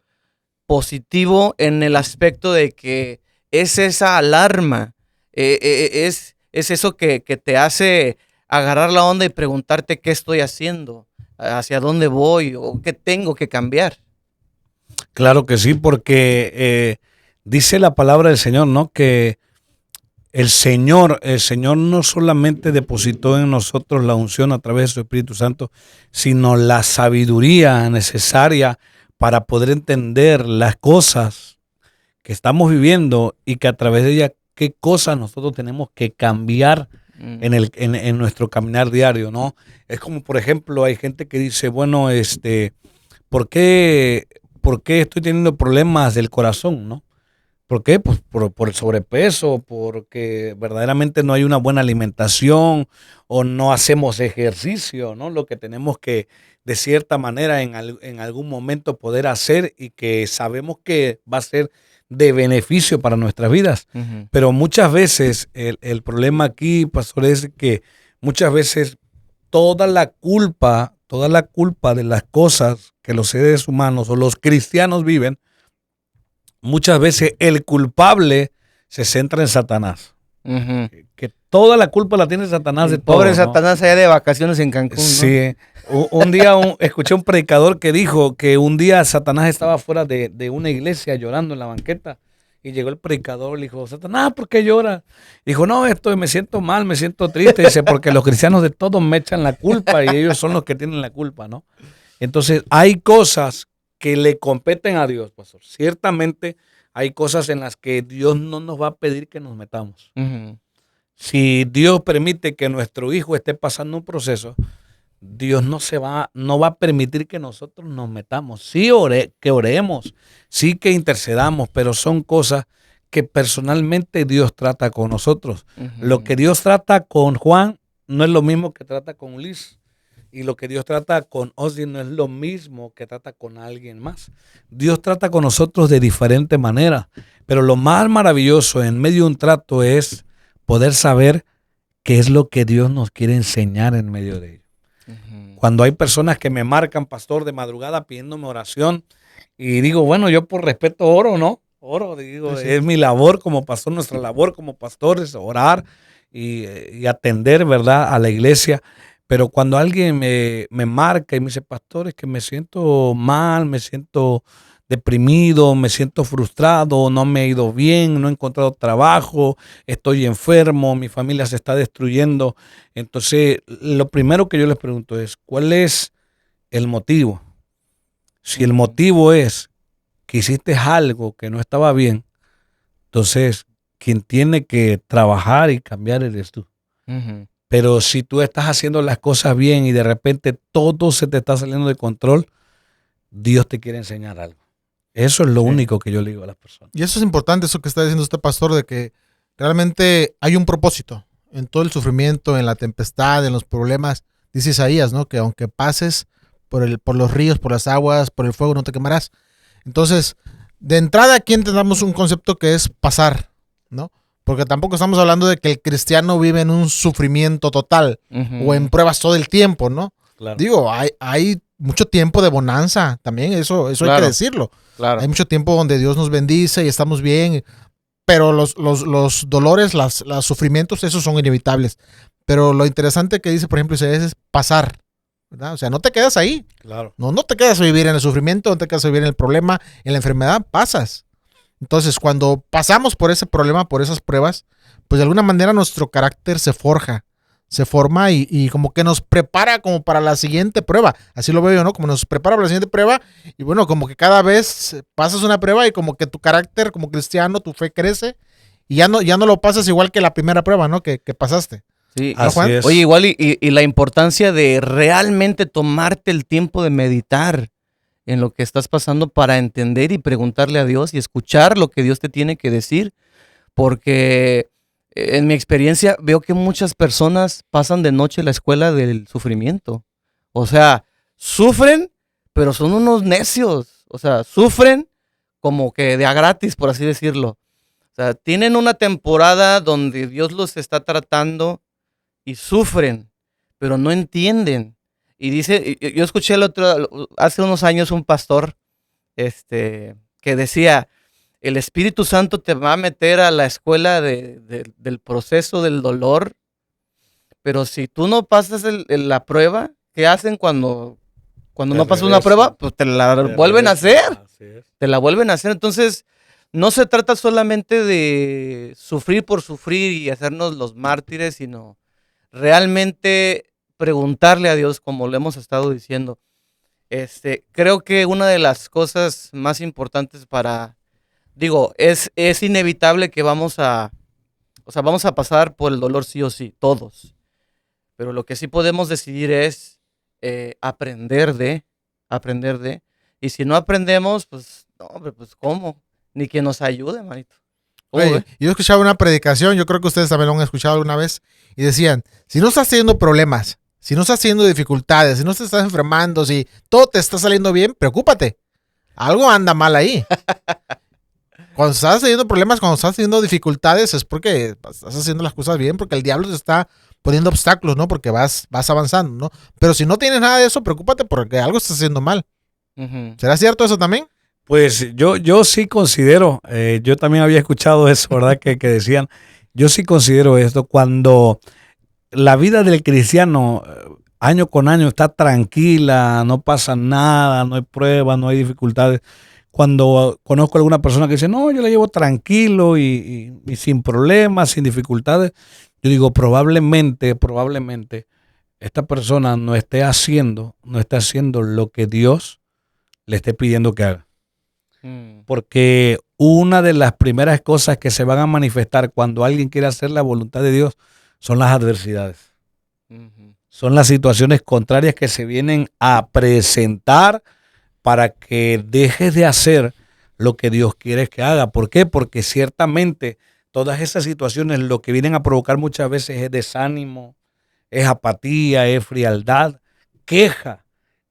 positivo en el aspecto de que es esa alarma, es eso que te hace agarrar la onda y preguntarte qué estoy haciendo, hacia dónde voy o qué tengo que cambiar. Claro que sí, porque dice la palabra del Señor, ¿no? Que el Señor no solamente depositó en nosotros la unción a través de su Espíritu Santo, sino la sabiduría necesaria para poder entender las cosas que estamos viviendo y que a través de ellas qué cosas nosotros tenemos que cambiar en nuestro caminar diario, ¿no? Es como, por ejemplo, hay gente que dice, bueno, ¿por qué estoy teniendo problemas del corazón, no? ¿Por qué? Pues por el sobrepeso, porque verdaderamente no hay una buena alimentación o no hacemos ejercicio, ¿no? Lo que tenemos que, de cierta manera, en algún momento poder hacer y que sabemos que va a ser de beneficio para nuestras vidas. Pero muchas veces el problema aquí, pastor, es que muchas veces toda la culpa de las cosas que los seres humanos o los cristianos viven, muchas veces el culpable se centra en Satanás. Que toda la culpa la tiene Satanás de todo. Pobre ¿no? Satanás allá de vacaciones en Cancún, ¿no? Sí. Un día escuché un predicador que dijo que un día Satanás estaba fuera de una iglesia llorando en la banqueta y llegó el predicador y le dijo, Satanás, ¿por qué llora? Dijo, no, me siento mal, me siento triste. Dice, porque los cristianos de todos me echan la culpa y ellos son los que tienen la culpa, ¿no? Entonces hay cosas que le competen a Dios, pastor. Ciertamente hay cosas en las que Dios no nos va a pedir que nos metamos. Si Dios permite que nuestro hijo esté pasando un proceso, Dios no va a permitir que nosotros nos metamos. Sí que oremos, sí que intercedamos, pero son cosas que personalmente Dios trata con nosotros. Lo que Dios trata con Juan no es lo mismo que trata con Ulises. Y lo que Dios trata con Osdi no es lo mismo que trata con alguien más. Dios trata con nosotros de diferente manera. Pero lo más maravilloso en medio de un trato es poder saber qué es lo que Dios nos quiere enseñar en medio de ello. Cuando hay personas que me marcan, pastor, de madrugada pidiéndome oración y digo, bueno, yo por respeto oro, ¿no? Oro, digo, sí. Es mi labor como pastor, nuestra labor como pastores, orar y atender, ¿verdad?, a la iglesia. Pero cuando alguien me marca y me dice, pastor, es que me siento mal, me siento deprimido, me siento frustrado, no me ha ido bien, no he encontrado trabajo, estoy enfermo, mi familia se está destruyendo. Entonces, lo primero que yo les pregunto es, ¿cuál es el motivo? Si el motivo es que hiciste algo que no estaba bien, entonces quien tiene que trabajar y cambiar eres tú. Pero si tú estás haciendo las cosas bien y de repente todo se te está saliendo de control, Dios te quiere enseñar algo. Eso es lo único que yo le digo a las personas. Y eso es importante, eso que está diciendo este pastor, de que realmente hay un propósito en todo el sufrimiento, en la tempestad, en los problemas. Dice Isaías, ¿no? Que aunque pases por los ríos, por las aguas, por el fuego, no te quemarás. Entonces, de entrada aquí entendamos un concepto que es pasar, ¿no? Porque tampoco estamos hablando de que el cristiano vive en un sufrimiento total o en pruebas todo el tiempo, ¿no? Claro. Digo, hay mucho tiempo de bonanza también, eso claro. Hay que decirlo. Claro. Hay mucho tiempo donde Dios nos bendice y estamos bien, pero los dolores, los sufrimientos, esos son inevitables. Pero lo interesante que dice, por ejemplo, es pasar, ¿verdad? O sea, no te quedas ahí. Claro. No te quedas a vivir en el sufrimiento, no te quedas a vivir en el problema, en la enfermedad, pasas. Entonces, cuando pasamos por ese problema, por esas pruebas, pues de alguna manera nuestro carácter se forja, se forma y como que nos prepara como para la siguiente prueba. Así lo veo yo, ¿no? Como nos prepara para la siguiente prueba y bueno, como que cada vez pasas una prueba y como que tu carácter como cristiano, tu fe crece y ya no lo pasas igual que la primera prueba, ¿no? Que pasaste. Sí, ¿no, Juan? Es. Oye, igual y la importancia de realmente tomarte el tiempo de meditar en lo que estás pasando para entender y preguntarle a Dios y escuchar lo que Dios te tiene que decir, porque en mi experiencia veo que muchas personas pasan de noche la escuela del sufrimiento. O sea, sufren, pero son unos necios. O sea, sufren como que de a gratis, por así decirlo. O sea, tienen una temporada donde Dios los está tratando y sufren, pero no entienden. Y dice, yo escuché hace unos años un pastor que decía, el Espíritu Santo te va a meter a la escuela del proceso del dolor, pero si tú no pasas la prueba, ¿qué hacen cuando no pasas una prueba? Pues te la vuelven a hacer. Te la vuelven a hacer. Entonces, no se trata solamente de sufrir por sufrir y hacernos los mártires, sino realmente preguntarle a Dios, como lo hemos estado diciendo. Creo que una de las cosas más importantes es inevitable que vamos a pasar por el dolor sí o sí, todos. Pero lo que sí podemos decidir es aprender de, y si no aprendemos, pues, no, hombre, pues, ¿cómo? Ni que nos ayude, manito. Oye, yo escuchaba una predicación, yo creo que ustedes también lo han escuchado alguna vez, y decían, si no estás teniendo problemas, si no estás teniendo dificultades, si no te estás enfermando, si todo te está saliendo bien, preocúpate. Algo anda mal ahí. Cuando estás teniendo problemas, cuando estás teniendo dificultades, es porque estás haciendo las cosas bien, porque el diablo te está poniendo obstáculos, ¿no? Porque vas avanzando, ¿no? Pero si no tienes nada de eso, preocúpate porque algo estás haciendo mal. Ujú. ¿Será cierto eso también? Pues yo sí considero, yo también había escuchado eso, ¿verdad? Que decían, yo sí considero esto, cuando la vida del cristiano año con año está tranquila, no pasa nada, no hay pruebas, no hay dificultades. Cuando conozco a alguna persona que dice, no, yo la llevo tranquilo y sin problemas, sin dificultades, yo digo, probablemente esta persona no esté haciendo lo que Dios le esté pidiendo que haga. Mm. Porque una de las primeras cosas que se van a manifestar cuando alguien quiere hacer la voluntad de Dios son las adversidades. Ujú. Son las situaciones contrarias que se vienen a presentar para que dejes de hacer lo que Dios quiere que haga. ¿Por qué? Porque ciertamente todas esas situaciones lo que vienen a provocar muchas veces es desánimo, es apatía, es frialdad, queja.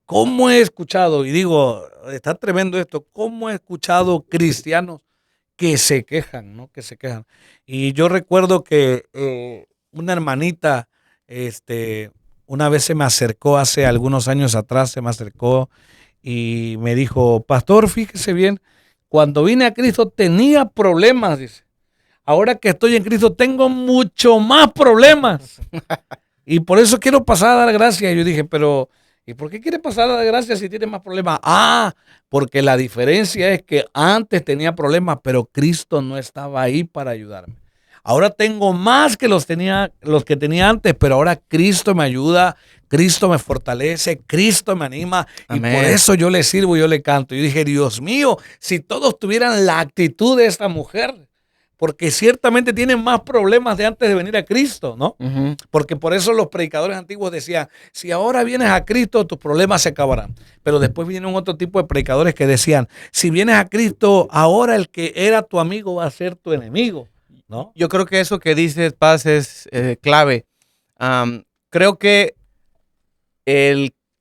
¿Cómo he escuchado? Y digo, está tremendo esto, ¿cómo he escuchado cristianos que se quejan, ¿no? Que se quejan. Y yo recuerdo que una hermanita, una vez se me acercó, hace algunos años atrás, se me acercó y me dijo, pastor, fíjese bien, cuando vine a Cristo tenía problemas, dice. Ahora que estoy en Cristo tengo mucho más problemas. Y por eso quiero pasar a dar gracias. Y yo dije, pero ¿y por qué quiere pasar a dar gracias si tiene más problemas? Ah, porque la diferencia es que antes tenía problemas, pero Cristo no estaba ahí para ayudarme. Ahora tengo más que los que tenía antes, pero ahora Cristo me ayuda, Cristo me fortalece, Cristo me anima y Amén. por eso yo le sirvo y yo le canto. Y dije, Dios mío, si todos tuvieran la actitud de esta mujer, porque ciertamente tienen más problemas de antes de venir a Cristo, ¿no? Ujú. Porque por eso los predicadores antiguos decían, si ahora vienes a Cristo, tus problemas se acabarán. Pero después vinieron otro tipo de predicadores que decían, si vienes a Cristo, ahora el que era tu amigo va a ser tu enemigo, ¿no? Yo creo que eso que dices, Paz, es clave. Creo que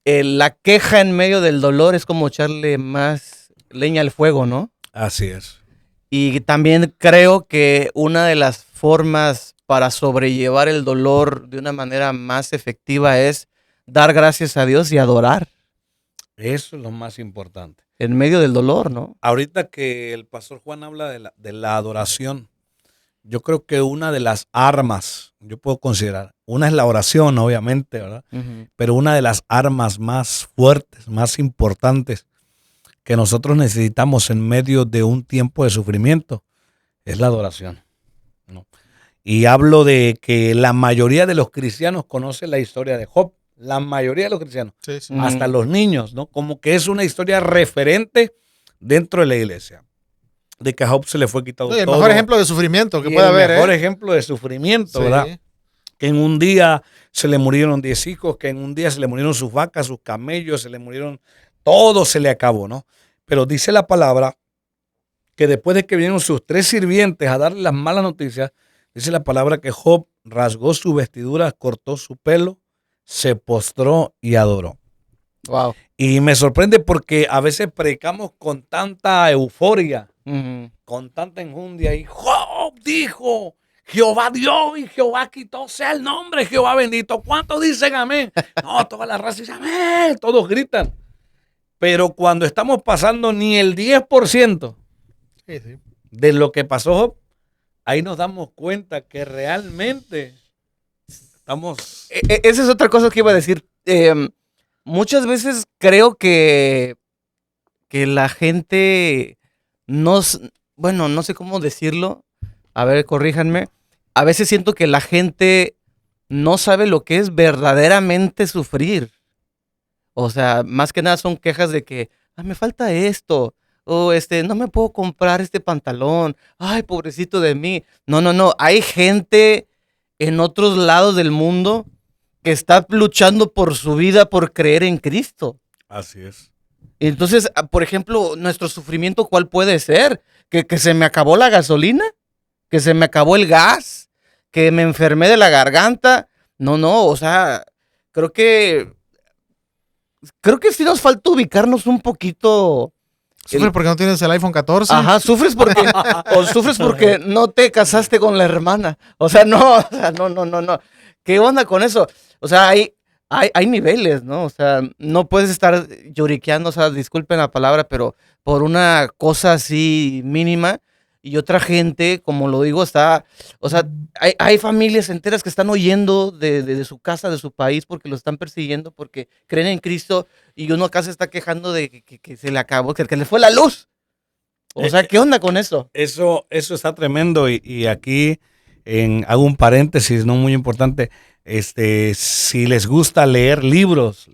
la queja en medio del dolor es como echarle más leña al fuego, ¿no? Así es. Y también creo que una de las formas para sobrellevar el dolor de una manera más efectiva es dar gracias a Dios y adorar Eso es lo más importante. en medio del dolor, ¿no? Ahorita que el pastor Juan habla de la adoración, yo creo que una de las armas, yo puedo considerar, una es la oración, obviamente, ¿verdad? Ujú. Pero una de las armas más fuertes, más importantes que nosotros necesitamos en medio de un tiempo de sufrimiento es la adoración, ¿no? Y hablo de que la mayoría de los cristianos conocen la historia de Job, la mayoría de los cristianos, Sí, sí. Ujú. hasta los niños, ¿no? Como que es una historia referente dentro de la iglesia, de que a Job se le fue quitado No, y el todo. mejor ejemplo de sufrimiento que Y puede el haber, mejor ¿eh? ejemplo de sufrimiento, Sí. ¿verdad? Que en un día se le murieron 10 hijos, que en un día se le murieron sus vacas, sus camellos, se le murieron, todo se le acabó, ¿no? Pero dice la palabra que después de que vinieron sus 3 sirvientes a darle las malas noticias, dice la palabra que Job rasgó su vestidura, cortó su pelo, se postró y adoró. Wow. Y me sorprende porque a veces predicamos con tanta euforia, Ujú. con tanta enjundia y Job dijo, Jehová dio y Jehová quitó, sea el nombre de Jehová bendito. ¿Cuántos dicen amén? No, toda la raza dice amén, todos gritan. Pero cuando estamos pasando ni el 10% Sí, sí. de lo que pasó Job, ahí nos damos cuenta que realmente estamos... Esa es otra cosa que iba a decir. Muchas veces creo que la gente no, bueno, no sé cómo decirlo. A ver, corríjanme. A veces siento que la gente no sabe lo que es verdaderamente sufrir. O sea, más que nada son quejas de que, me falta esto. O no me puedo comprar este pantalón. Ay, pobrecito de mí. No, no, no. Hay gente en otros lados del mundo que está luchando por su vida por creer en Cristo. Así es. Entonces, por ejemplo, nuestro sufrimiento, ¿cuál puede ser? ¿Que se me acabó la gasolina? ¿Que se me acabó el gas? ¿Que me enfermé de la garganta? No, no, o sea, creo que sí nos falta ubicarnos un poquito ¿Sufres porque no tienes el iPhone 14? Ajá, sufres porque no te casaste con la hermana. O sea, no. ¿Qué onda con eso? O sea, hay niveles, ¿no? O sea, no puedes estar lloriqueando, o sea, disculpen la palabra, pero por una cosa así mínima. Y otra gente, como lo digo, o sea, hay familias enteras que están huyendo de su casa, de su país, porque lo están persiguiendo, porque creen en Cristo, y uno acá se está quejando de que se le acabó, que le fue la luz. O sea, ¿qué onda con eso? Eso está tremendo y aquí hago un paréntesis, no muy importante. Si les gusta leer libros,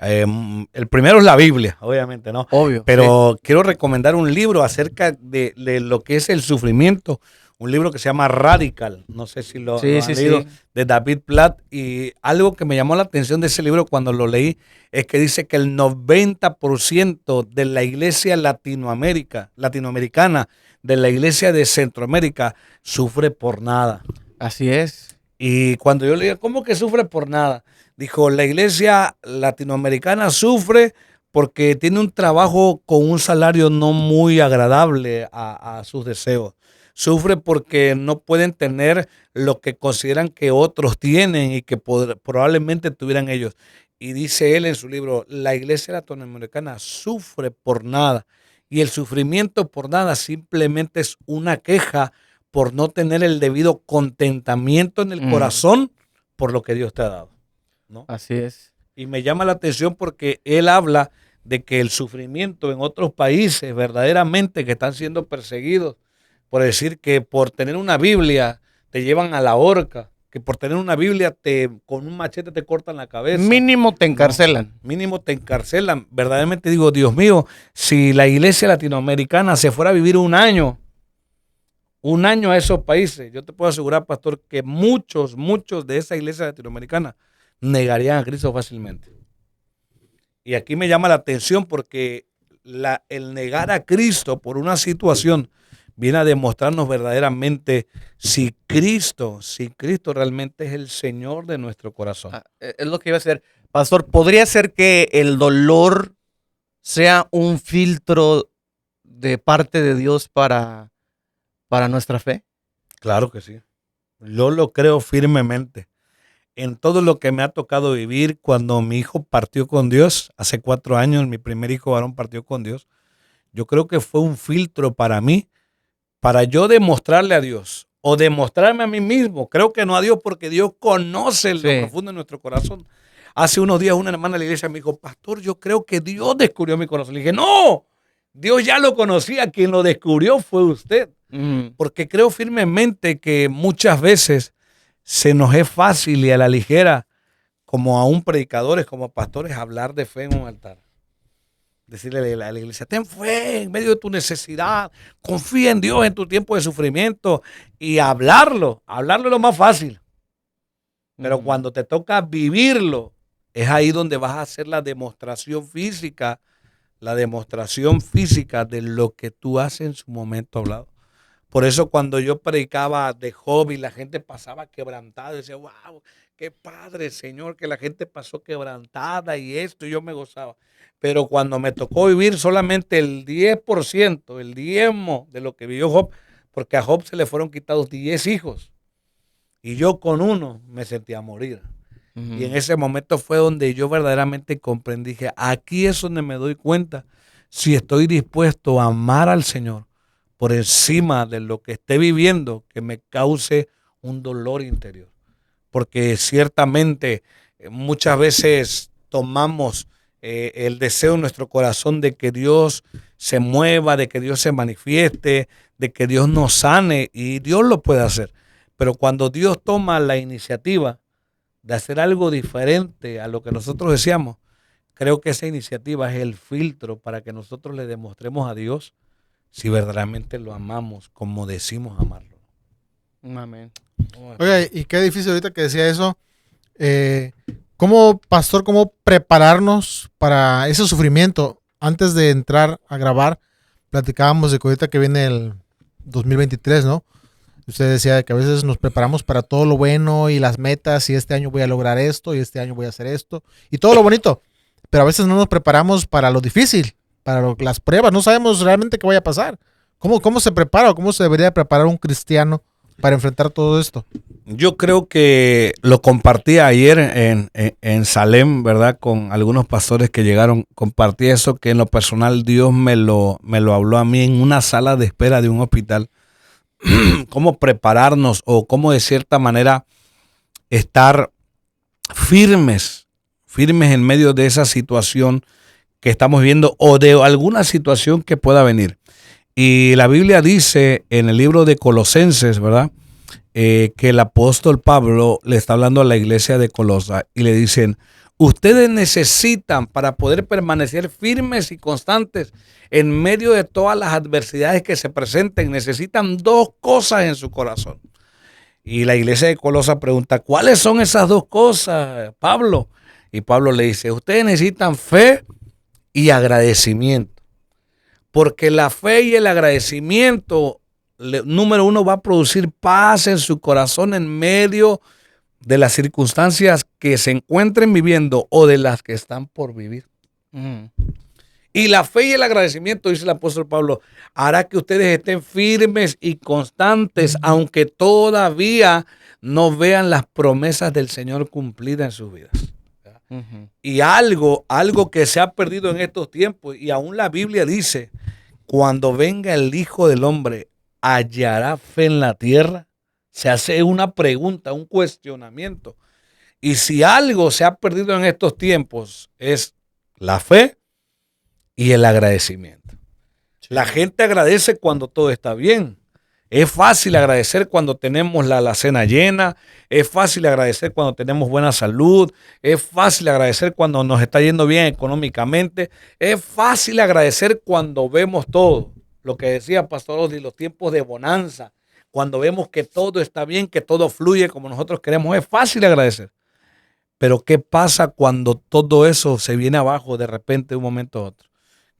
el primero es la Biblia, obviamente, ¿no? Obvio. Pero quiero recomendar un libro acerca de lo que es el sufrimiento. Un libro que se llama Radical, no sé si lo han leído, de David Platt. Y algo que me llamó la atención de ese libro cuando lo leí es que dice que el 90% de la iglesia latinoamericana, de la iglesia de Centroamérica, sufre por nada. Así es. Y cuando yo le dije, ¿cómo que sufre por nada? Dijo, la iglesia latinoamericana sufre porque tiene un trabajo con un salario no muy agradable a sus deseos. Sufre porque no pueden tener lo que consideran que otros tienen y que probablemente tuvieran ellos. Y dice él en su libro, la iglesia latinoamericana sufre por nada. Y el sufrimiento por nada simplemente es una queja por no tener el debido contentamiento en el corazón por lo que Dios te ha dado, ¿no? Así es. Y me llama la atención porque él habla de que el sufrimiento en otros países verdaderamente que están siendo perseguidos, por decir que por tener una Biblia te llevan a la horca, que por tener una Biblia con un machete te cortan la cabeza. Mínimo te encarcelan. No, mínimo te encarcelan. Verdaderamente digo, Dios mío, si la iglesia latinoamericana se fuera a vivir un año a esos países, yo te puedo asegurar, pastor, que muchos de esa iglesia latinoamericana negarían a Cristo fácilmente. Y aquí me llama la atención porque el negar a Cristo por una situación viene a demostrarnos verdaderamente si Cristo realmente es el Señor de nuestro corazón. Es lo que iba a hacer. Pastor, ¿podría ser que el dolor sea un filtro de parte de Dios para nuestra fe? Claro que sí. Yo lo creo firmemente. En todo lo que me ha tocado vivir, cuando mi hijo partió con Dios, hace 4 años, mi primer hijo varón partió con Dios, yo creo que fue un filtro para mí, para yo demostrarle a Dios o demostrarme a mí mismo. Creo que no a Dios porque Dios conoce lo profundo de nuestro corazón. Hace unos días una hermana de la iglesia me dijo, pastor, yo creo que Dios descubrió mi corazón. Le dije, no, Dios ya lo conocía, quien lo descubrió fue usted. Porque creo firmemente que muchas veces se nos es fácil y a la ligera, como aún predicadores, como pastores, hablar de fe en un altar. Decirle a la iglesia, ten fe en medio de tu necesidad, confía en Dios en tu tiempo de sufrimiento y hablarlo es lo más fácil. Pero cuando te toca vivirlo, es ahí donde vas a hacer la demostración física de lo que tú haces en su momento hablado. Por eso cuando yo predicaba de Job y la gente pasaba quebrantada, decía, wow, qué padre, Señor, que la gente pasó quebrantada y esto, y yo me gozaba. Pero cuando me tocó vivir solamente el 10%, el diezmo de lo que vivió Job, porque a Job se le fueron quitados 10 hijos, y yo con uno me sentía morir. Y en ese momento fue donde yo verdaderamente comprendí, dije, aquí es donde me doy cuenta si estoy dispuesto a amar al Señor por encima de lo que esté viviendo, que me cause un dolor interior. Porque ciertamente muchas veces tomamos el deseo en nuestro corazón de que Dios se mueva, de que Dios se manifieste, de que Dios nos sane, y Dios lo puede hacer. Pero cuando Dios toma la iniciativa de hacer algo diferente a lo que nosotros deseamos, creo que esa iniciativa es el filtro para que nosotros le demostremos a Dios si verdaderamente lo amamos como decimos amarlo. Amén. Oiga, y qué difícil ahorita que decía eso. ¿Cómo, pastor, cómo prepararnos para ese sufrimiento? Antes de entrar a grabar, platicábamos de que ahorita que viene el 2023, ¿no? Usted decía que a veces nos preparamos para todo lo bueno y las metas, y este año voy a lograr esto, y este año voy a hacer esto, y todo lo bonito. Pero a veces no nos preparamos para lo difícil. las pruebas. No sabemos realmente qué vaya a pasar. ¿Cómo se prepara o cómo se debería preparar un cristiano para enfrentar todo esto? Yo creo que lo compartí ayer en Salem, ¿verdad? Con algunos pastores que llegaron. Compartí eso, que en lo personal Dios me lo habló a mí en una sala de espera de un hospital. Cómo prepararnos o cómo de cierta manera estar firmes en medio de esa situación que estamos viendo o de alguna situación que pueda venir. Y la Biblia dice en el libro de Colosenses, ¿verdad? Que el apóstol Pablo le está hablando a la iglesia de Colosa y le dicen: ustedes necesitan, para poder permanecer firmes y constantes en medio de todas las adversidades que se presenten, necesitan dos cosas en su corazón. Y la iglesia de Colosa pregunta: ¿cuáles son esas dos cosas, Pablo? Y Pablo le dice: ustedes necesitan fe y agradecimiento, porque la fe y el agradecimiento, número uno, va a producir paz en su corazón en medio de las circunstancias que se encuentren viviendo o de las que están por vivir. Y la fe y el agradecimiento, dice el apóstol Pablo, hará que ustedes estén firmes y constantes, aunque todavía no vean las promesas del Señor cumplidas en sus vidas. Y algo que se ha perdido en estos tiempos, y aún la Biblia dice: cuando venga el Hijo del Hombre, ¿hallará fe en la tierra? Se hace una pregunta, un cuestionamiento. Y si algo se ha perdido en estos tiempos, es la fe y el agradecimiento. Sí. La gente agradece cuando todo está bien. Es fácil agradecer cuando tenemos la alacena llena. Es fácil agradecer cuando tenemos buena salud. Es fácil agradecer cuando nos está yendo bien económicamente. Es fácil agradecer cuando vemos todo. Lo que decía Pastor Odi, los tiempos de bonanza. Cuando vemos que todo está bien, que todo fluye como nosotros queremos. Es fácil agradecer. Pero ¿qué pasa cuando todo eso se viene abajo de repente de un momento a otro?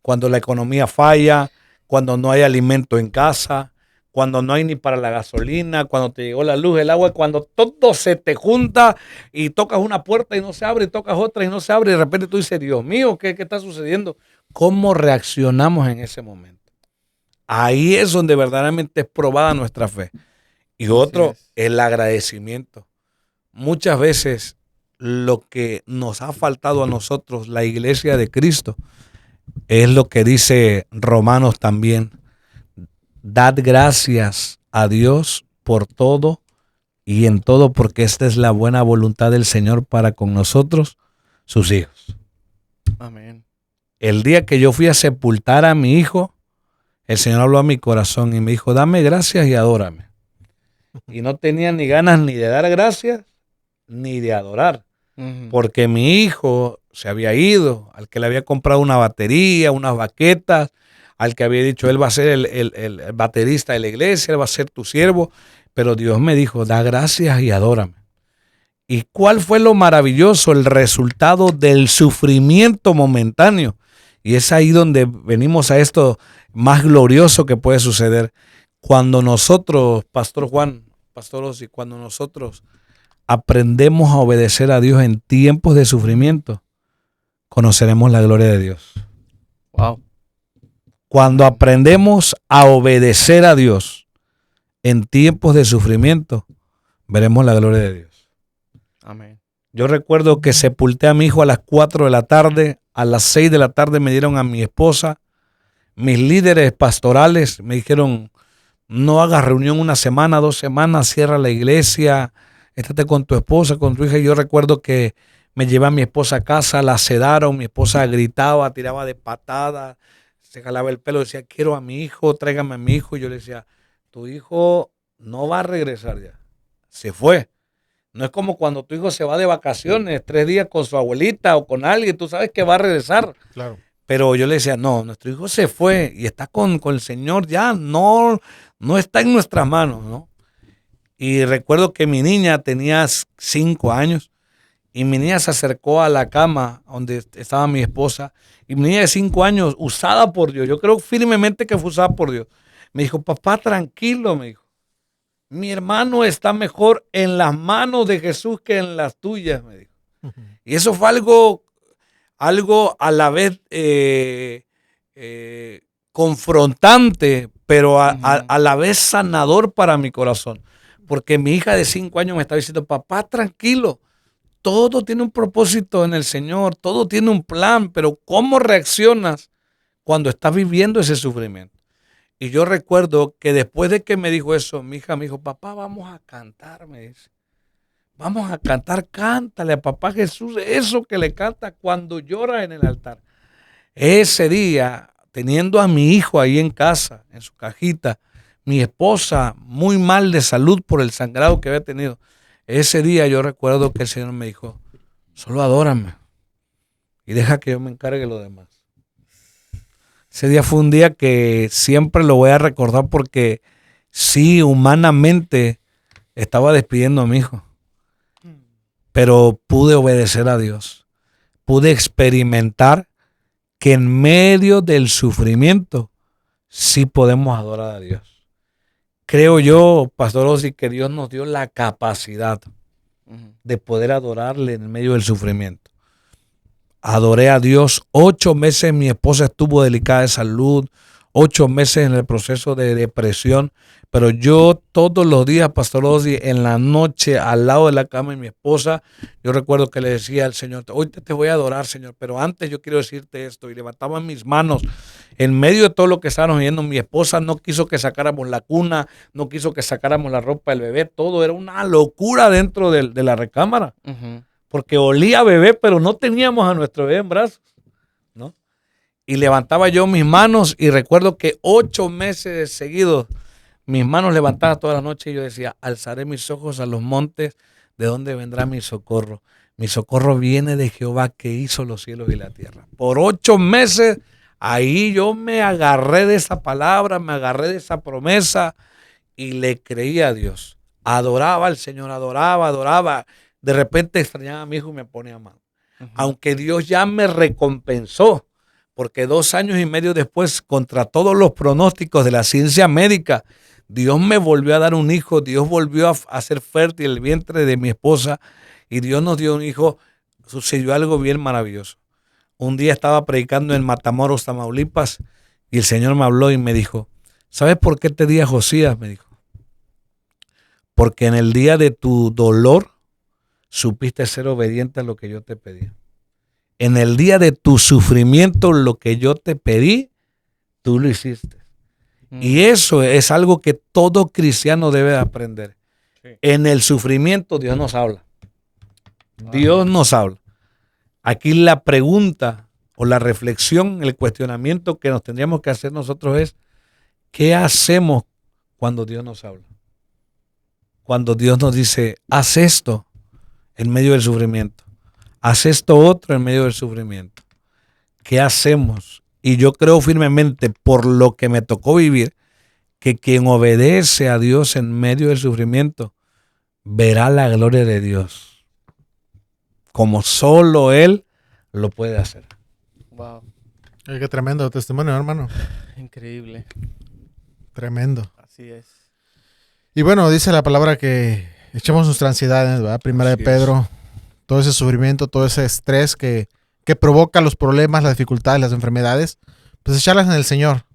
Cuando la economía falla, cuando no hay alimento en casa, cuando no hay ni para la gasolina, cuando te llegó la luz, el agua, cuando todo se te junta y tocas una puerta y no se abre, y tocas otra y no se abre, y de repente tú dices: Dios mío, ¿qué está sucediendo? ¿Cómo reaccionamos en ese momento? Ahí es donde verdaderamente es probada nuestra fe. Y otro, el agradecimiento. Muchas veces lo que nos ha faltado a nosotros, la iglesia de Cristo, es lo que dice Romanos también: dad gracias a Dios por todo y en todo, porque esta es la buena voluntad del Señor para con nosotros, sus hijos. Amén. El día que yo fui a sepultar a mi hijo, el Señor habló a mi corazón y me dijo: dame gracias y adórame. Y no tenía ni ganas ni de dar gracias ni de adorar, porque mi hijo se había ido, al que le había comprado una batería, unas baquetas, al que había dicho: él va a ser el baterista de la iglesia, él va a ser tu siervo. Pero Dios me dijo: da gracias y adórame. ¿Y cuál fue lo maravilloso? El resultado del sufrimiento momentáneo. Y es ahí donde venimos a esto más glorioso que puede suceder. Cuando nosotros, Pastor Juan, Pastor Osi, cuando nosotros aprendemos a obedecer a Dios en tiempos de sufrimiento, conoceremos la gloria de Dios. Wow. Cuando aprendemos a obedecer a Dios en tiempos de sufrimiento, veremos la gloria de Dios. Amén. Yo recuerdo que sepulté a mi hijo a las 4 de la tarde, a las 6 de la tarde me dieron a mi esposa. Mis líderes pastorales me dijeron: no hagas reunión una semana, 2 semanas, cierra la iglesia, estate con tu esposa, con tu hija. Y yo recuerdo que me llevé a mi esposa a casa, la sedaron, mi esposa gritaba, tiraba de patadas, se jalaba el pelo, decía: quiero a mi hijo, tráigame a mi hijo. Y yo le decía: tu hijo no va a regresar ya, se fue. No es como cuando tu hijo se va de vacaciones 3 días con su abuelita o con alguien, tú sabes que va a regresar. Claro. Pero yo le decía: no, nuestro hijo se fue y está con el Señor ya, no está en nuestras manos, ¿no? Y recuerdo que mi niña tenía 5 años y mi niña se acercó a la cama donde estaba mi esposa, y mi niña de 5 años, usada por Dios, yo creo firmemente que fue usada por Dios, me dijo: papá, tranquilo, me dijo, mi hermano está mejor en las manos de Jesús que en las tuyas, me dijo. Y eso fue algo a la vez confrontante, pero Ujú. a la vez sanador para mi corazón. Porque mi hija de 5 años me está diciendo, papá, tranquilo, todo tiene un propósito en el Señor, todo tiene un plan, pero ¿cómo reaccionas cuando estás viviendo ese sufrimiento? Y yo recuerdo que después de que me dijo eso, mi hija me dijo, papá, vamos a cantar, me dice. Vamos a cantar, cántale a papá Jesús eso que le canta cuando llora en el altar. Ese día, teniendo a mi hijo ahí en casa, en su cajita, mi esposa muy mal de salud por el sangrado que había tenido, ese día yo recuerdo que el Señor me dijo, solo adórame y deja que yo me encargue de lo demás. Ese día fue un día que siempre lo voy a recordar porque sí, humanamente estaba despidiendo a mi hijo, pero pude obedecer a Dios. Pude experimentar que en medio del sufrimiento sí podemos adorar a Dios. Creo yo, Pastor Ozzy, que Dios nos dio la capacidad Ujú. de poder adorarle en medio del sufrimiento. Adoré a Dios. 8 meses mi esposa estuvo delicada de salud, 8 meses en el proceso de depresión, pero yo todos los días, Pastor Ozzy, en la noche al lado de la cama de mi esposa, yo recuerdo que le decía al Señor, hoy te voy a adorar, Señor, pero antes yo quiero decirte esto, y levantaba mis manos. En medio de todo lo que estábamos viendo, mi esposa no quiso que sacáramos la cuna, no quiso que sacáramos la ropa del bebé, todo era una locura dentro de la recámara Ujú. porque olía a bebé, pero no teníamos a nuestro bebé en brazos, ¿no? Y levantaba yo mis manos y recuerdo que 8 meses seguidos mis manos levantadas toda la noche y yo decía, alzaré mis ojos a los montes, ¿de dónde vendrá mi socorro? Mi socorro viene de Jehová que hizo los cielos y la tierra. Por 8 meses ahí yo me agarré de esa palabra, me agarré de esa promesa y le creía a Dios. Adoraba al Señor, adoraba. De repente extrañaba a mi hijo y me ponía mal. Ujú. Aunque Dios ya me recompensó, porque 2 años y medio después, contra todos los pronósticos de la ciencia médica, Dios me volvió a dar un hijo, Dios volvió a hacer fértil el vientre de mi esposa y Dios nos dio un hijo. Sucedió algo bien maravilloso. Un día estaba predicando en Matamoros, Tamaulipas, y el Señor me habló y me dijo, ¿sabes por qué te di a Josías? Me dijo, porque en el día de tu dolor supiste ser obediente a lo que yo te pedí. En el día de tu sufrimiento, lo que yo te pedí, tú lo hiciste. Y Mm. eso es algo que todo cristiano debe aprender. Sí. En el sufrimiento Dios nos habla. Wow. Dios nos habla. Aquí la pregunta o la reflexión, el cuestionamiento que nos tendríamos que hacer nosotros es, ¿qué hacemos cuando Dios nos habla? Cuando Dios nos dice, haz esto en medio del sufrimiento, haz esto otro en medio del sufrimiento. ¿Qué hacemos? Y yo creo firmemente, por lo que me tocó vivir, que quien obedece a Dios en medio del sufrimiento verá la gloria de Dios, como solo Él lo puede hacer. Wow. Ay, qué tremendo testimonio, hermano. Increíble. Tremendo. Así es. Y bueno, dice la palabra que echemos nuestras ansiedades, ¿verdad? Primera de Así es. Pedro, todo ese sufrimiento, todo ese estrés que provoca los problemas, las dificultades, las enfermedades, pues echarlas en el Señor.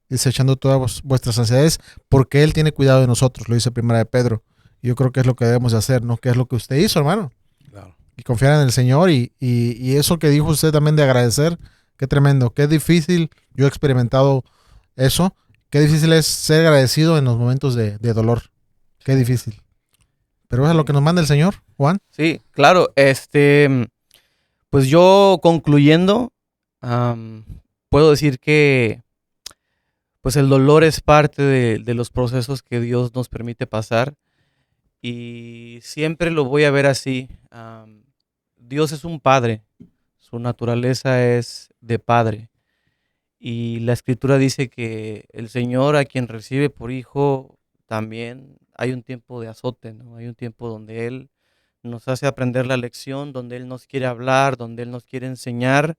Dice, echando todas vuestras ansiedades, porque Él tiene cuidado de nosotros, lo dice Primera de Pedro. Y yo creo que es lo que debemos de hacer, ¿no? Que es lo que usted hizo, hermano. Claro. Y confiar en el Señor y eso que dijo usted también de agradecer, qué tremendo, qué difícil, yo he experimentado eso, qué difícil es ser agradecido en los momentos de dolor, qué difícil. Pero eso es lo que nos manda el Señor, Juan. Sí, claro. Pues yo concluyendo, puedo decir que pues el dolor es parte de los procesos que Dios nos permite pasar y siempre lo voy a ver así. Dios es un padre, su naturaleza es de padre y la escritura dice que el Señor a quien recibe por hijo también hay un tiempo de azote, ¿no? Hay un tiempo donde Él nos hace aprender la lección, donde Él nos quiere hablar, donde Él nos quiere enseñar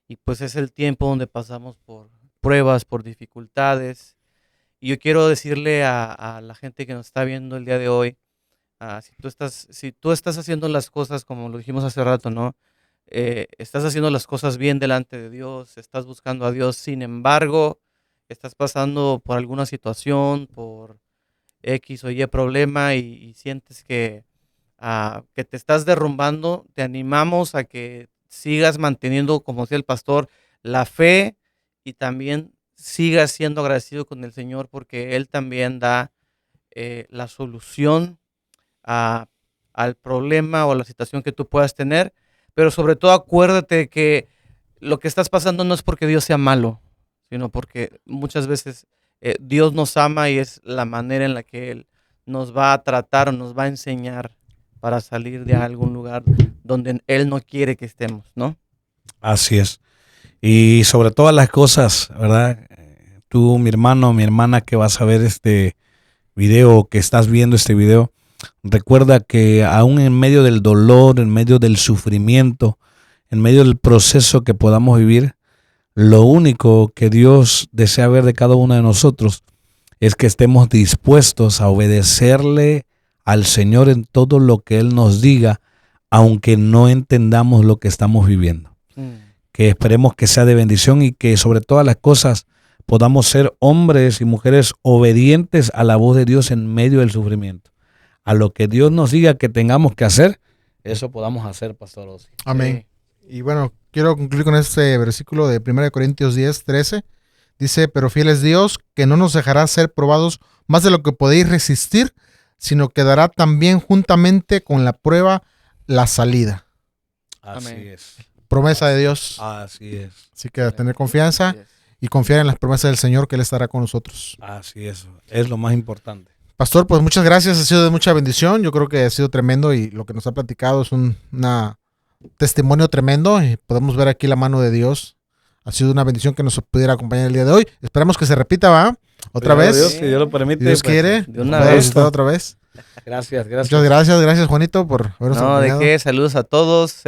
y pues es el tiempo donde pasamos por pruebas, por dificultades. Y yo quiero decirle a la gente que nos está viendo el día de hoy, si tú estás haciendo las cosas como lo dijimos hace rato, ¿no? estás haciendo las cosas bien delante de Dios, estás buscando a Dios, sin embargo, estás pasando por alguna situación, por X o Y problema y sientes que te estás derrumbando, te animamos a que sigas manteniendo, como decía el pastor, la fe y también sigas siendo agradecido con el Señor porque Él también da la solución al problema o a la situación que tú puedas tener, pero sobre todo acuérdate que lo que estás pasando no es porque Dios sea malo, sino porque muchas veces Dios nos ama y es la manera en la que Él nos va a tratar o nos va a enseñar para salir de algún lugar donde Él no quiere que estemos, ¿no? Así es. Y sobre todas las cosas, ¿verdad? Tú, mi hermano, mi hermana, que vas a ver este video, que estás viendo este video, recuerda que aún en medio del dolor, en medio del sufrimiento, en medio del proceso que podamos vivir, lo único que Dios desea ver de cada uno de nosotros es que estemos dispuestos a obedecerle al Señor en todo lo que Él nos diga, aunque no entendamos lo que estamos viviendo. Que esperemos que sea de bendición y que sobre todas las cosas podamos ser hombres y mujeres obedientes a la voz de Dios en medio del sufrimiento. A lo que Dios nos diga que tengamos que hacer, eso podamos hacer, Pastor Ozzy. Amén. Y bueno, quiero concluir con este versículo de 1 Corintios 10:13. Dice, pero fiel es Dios, que no nos dejará ser probados más de lo que podéis resistir, sino que dará también juntamente con la prueba la salida. Así Amén. es. Promesa de Dios. Así es. Así que tener confianza Así es. y confiar en las promesas del Señor que Él estará con nosotros. Así es. Es lo más importante. Pastor, pues muchas gracias, ha sido de mucha bendición. Yo creo que ha sido tremendo y lo que nos ha platicado es un testimonio tremendo y podemos ver aquí la mano de Dios. Ha sido una bendición que nos pudiera acompañar el día de hoy. Esperamos que se repita, ¿va? Otra Primero vez. Dios, si Dios lo permite. Si Dios pues, quiere. de una nos vez. visitar otra vez. Gracias. Muchas gracias Juanito por habernos No, de acompañado. qué, saludos a todos.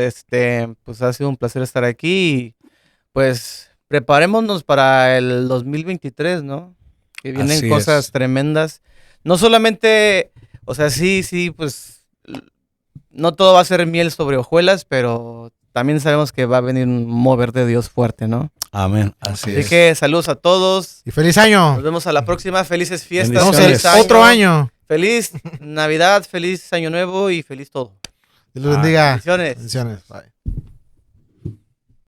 Pues ha sido un placer estar aquí y pues preparémonos para el 2023, ¿no? Que vienen Así cosas es. tremendas. No solamente, o sea, sí, pues no todo va a ser miel sobre hojuelas, pero también sabemos que va a venir un mover de Dios fuerte, ¿no? Amén. Así Así es. que saludos a todos. Y feliz año. Nos vemos a la próxima. Felices fiestas. Nos vemos Bendiciones. el Feliz otro año. Feliz Navidad, feliz Año Nuevo y feliz todo. Dios los bendiga. Bendiciones. Bendiciones. Bye.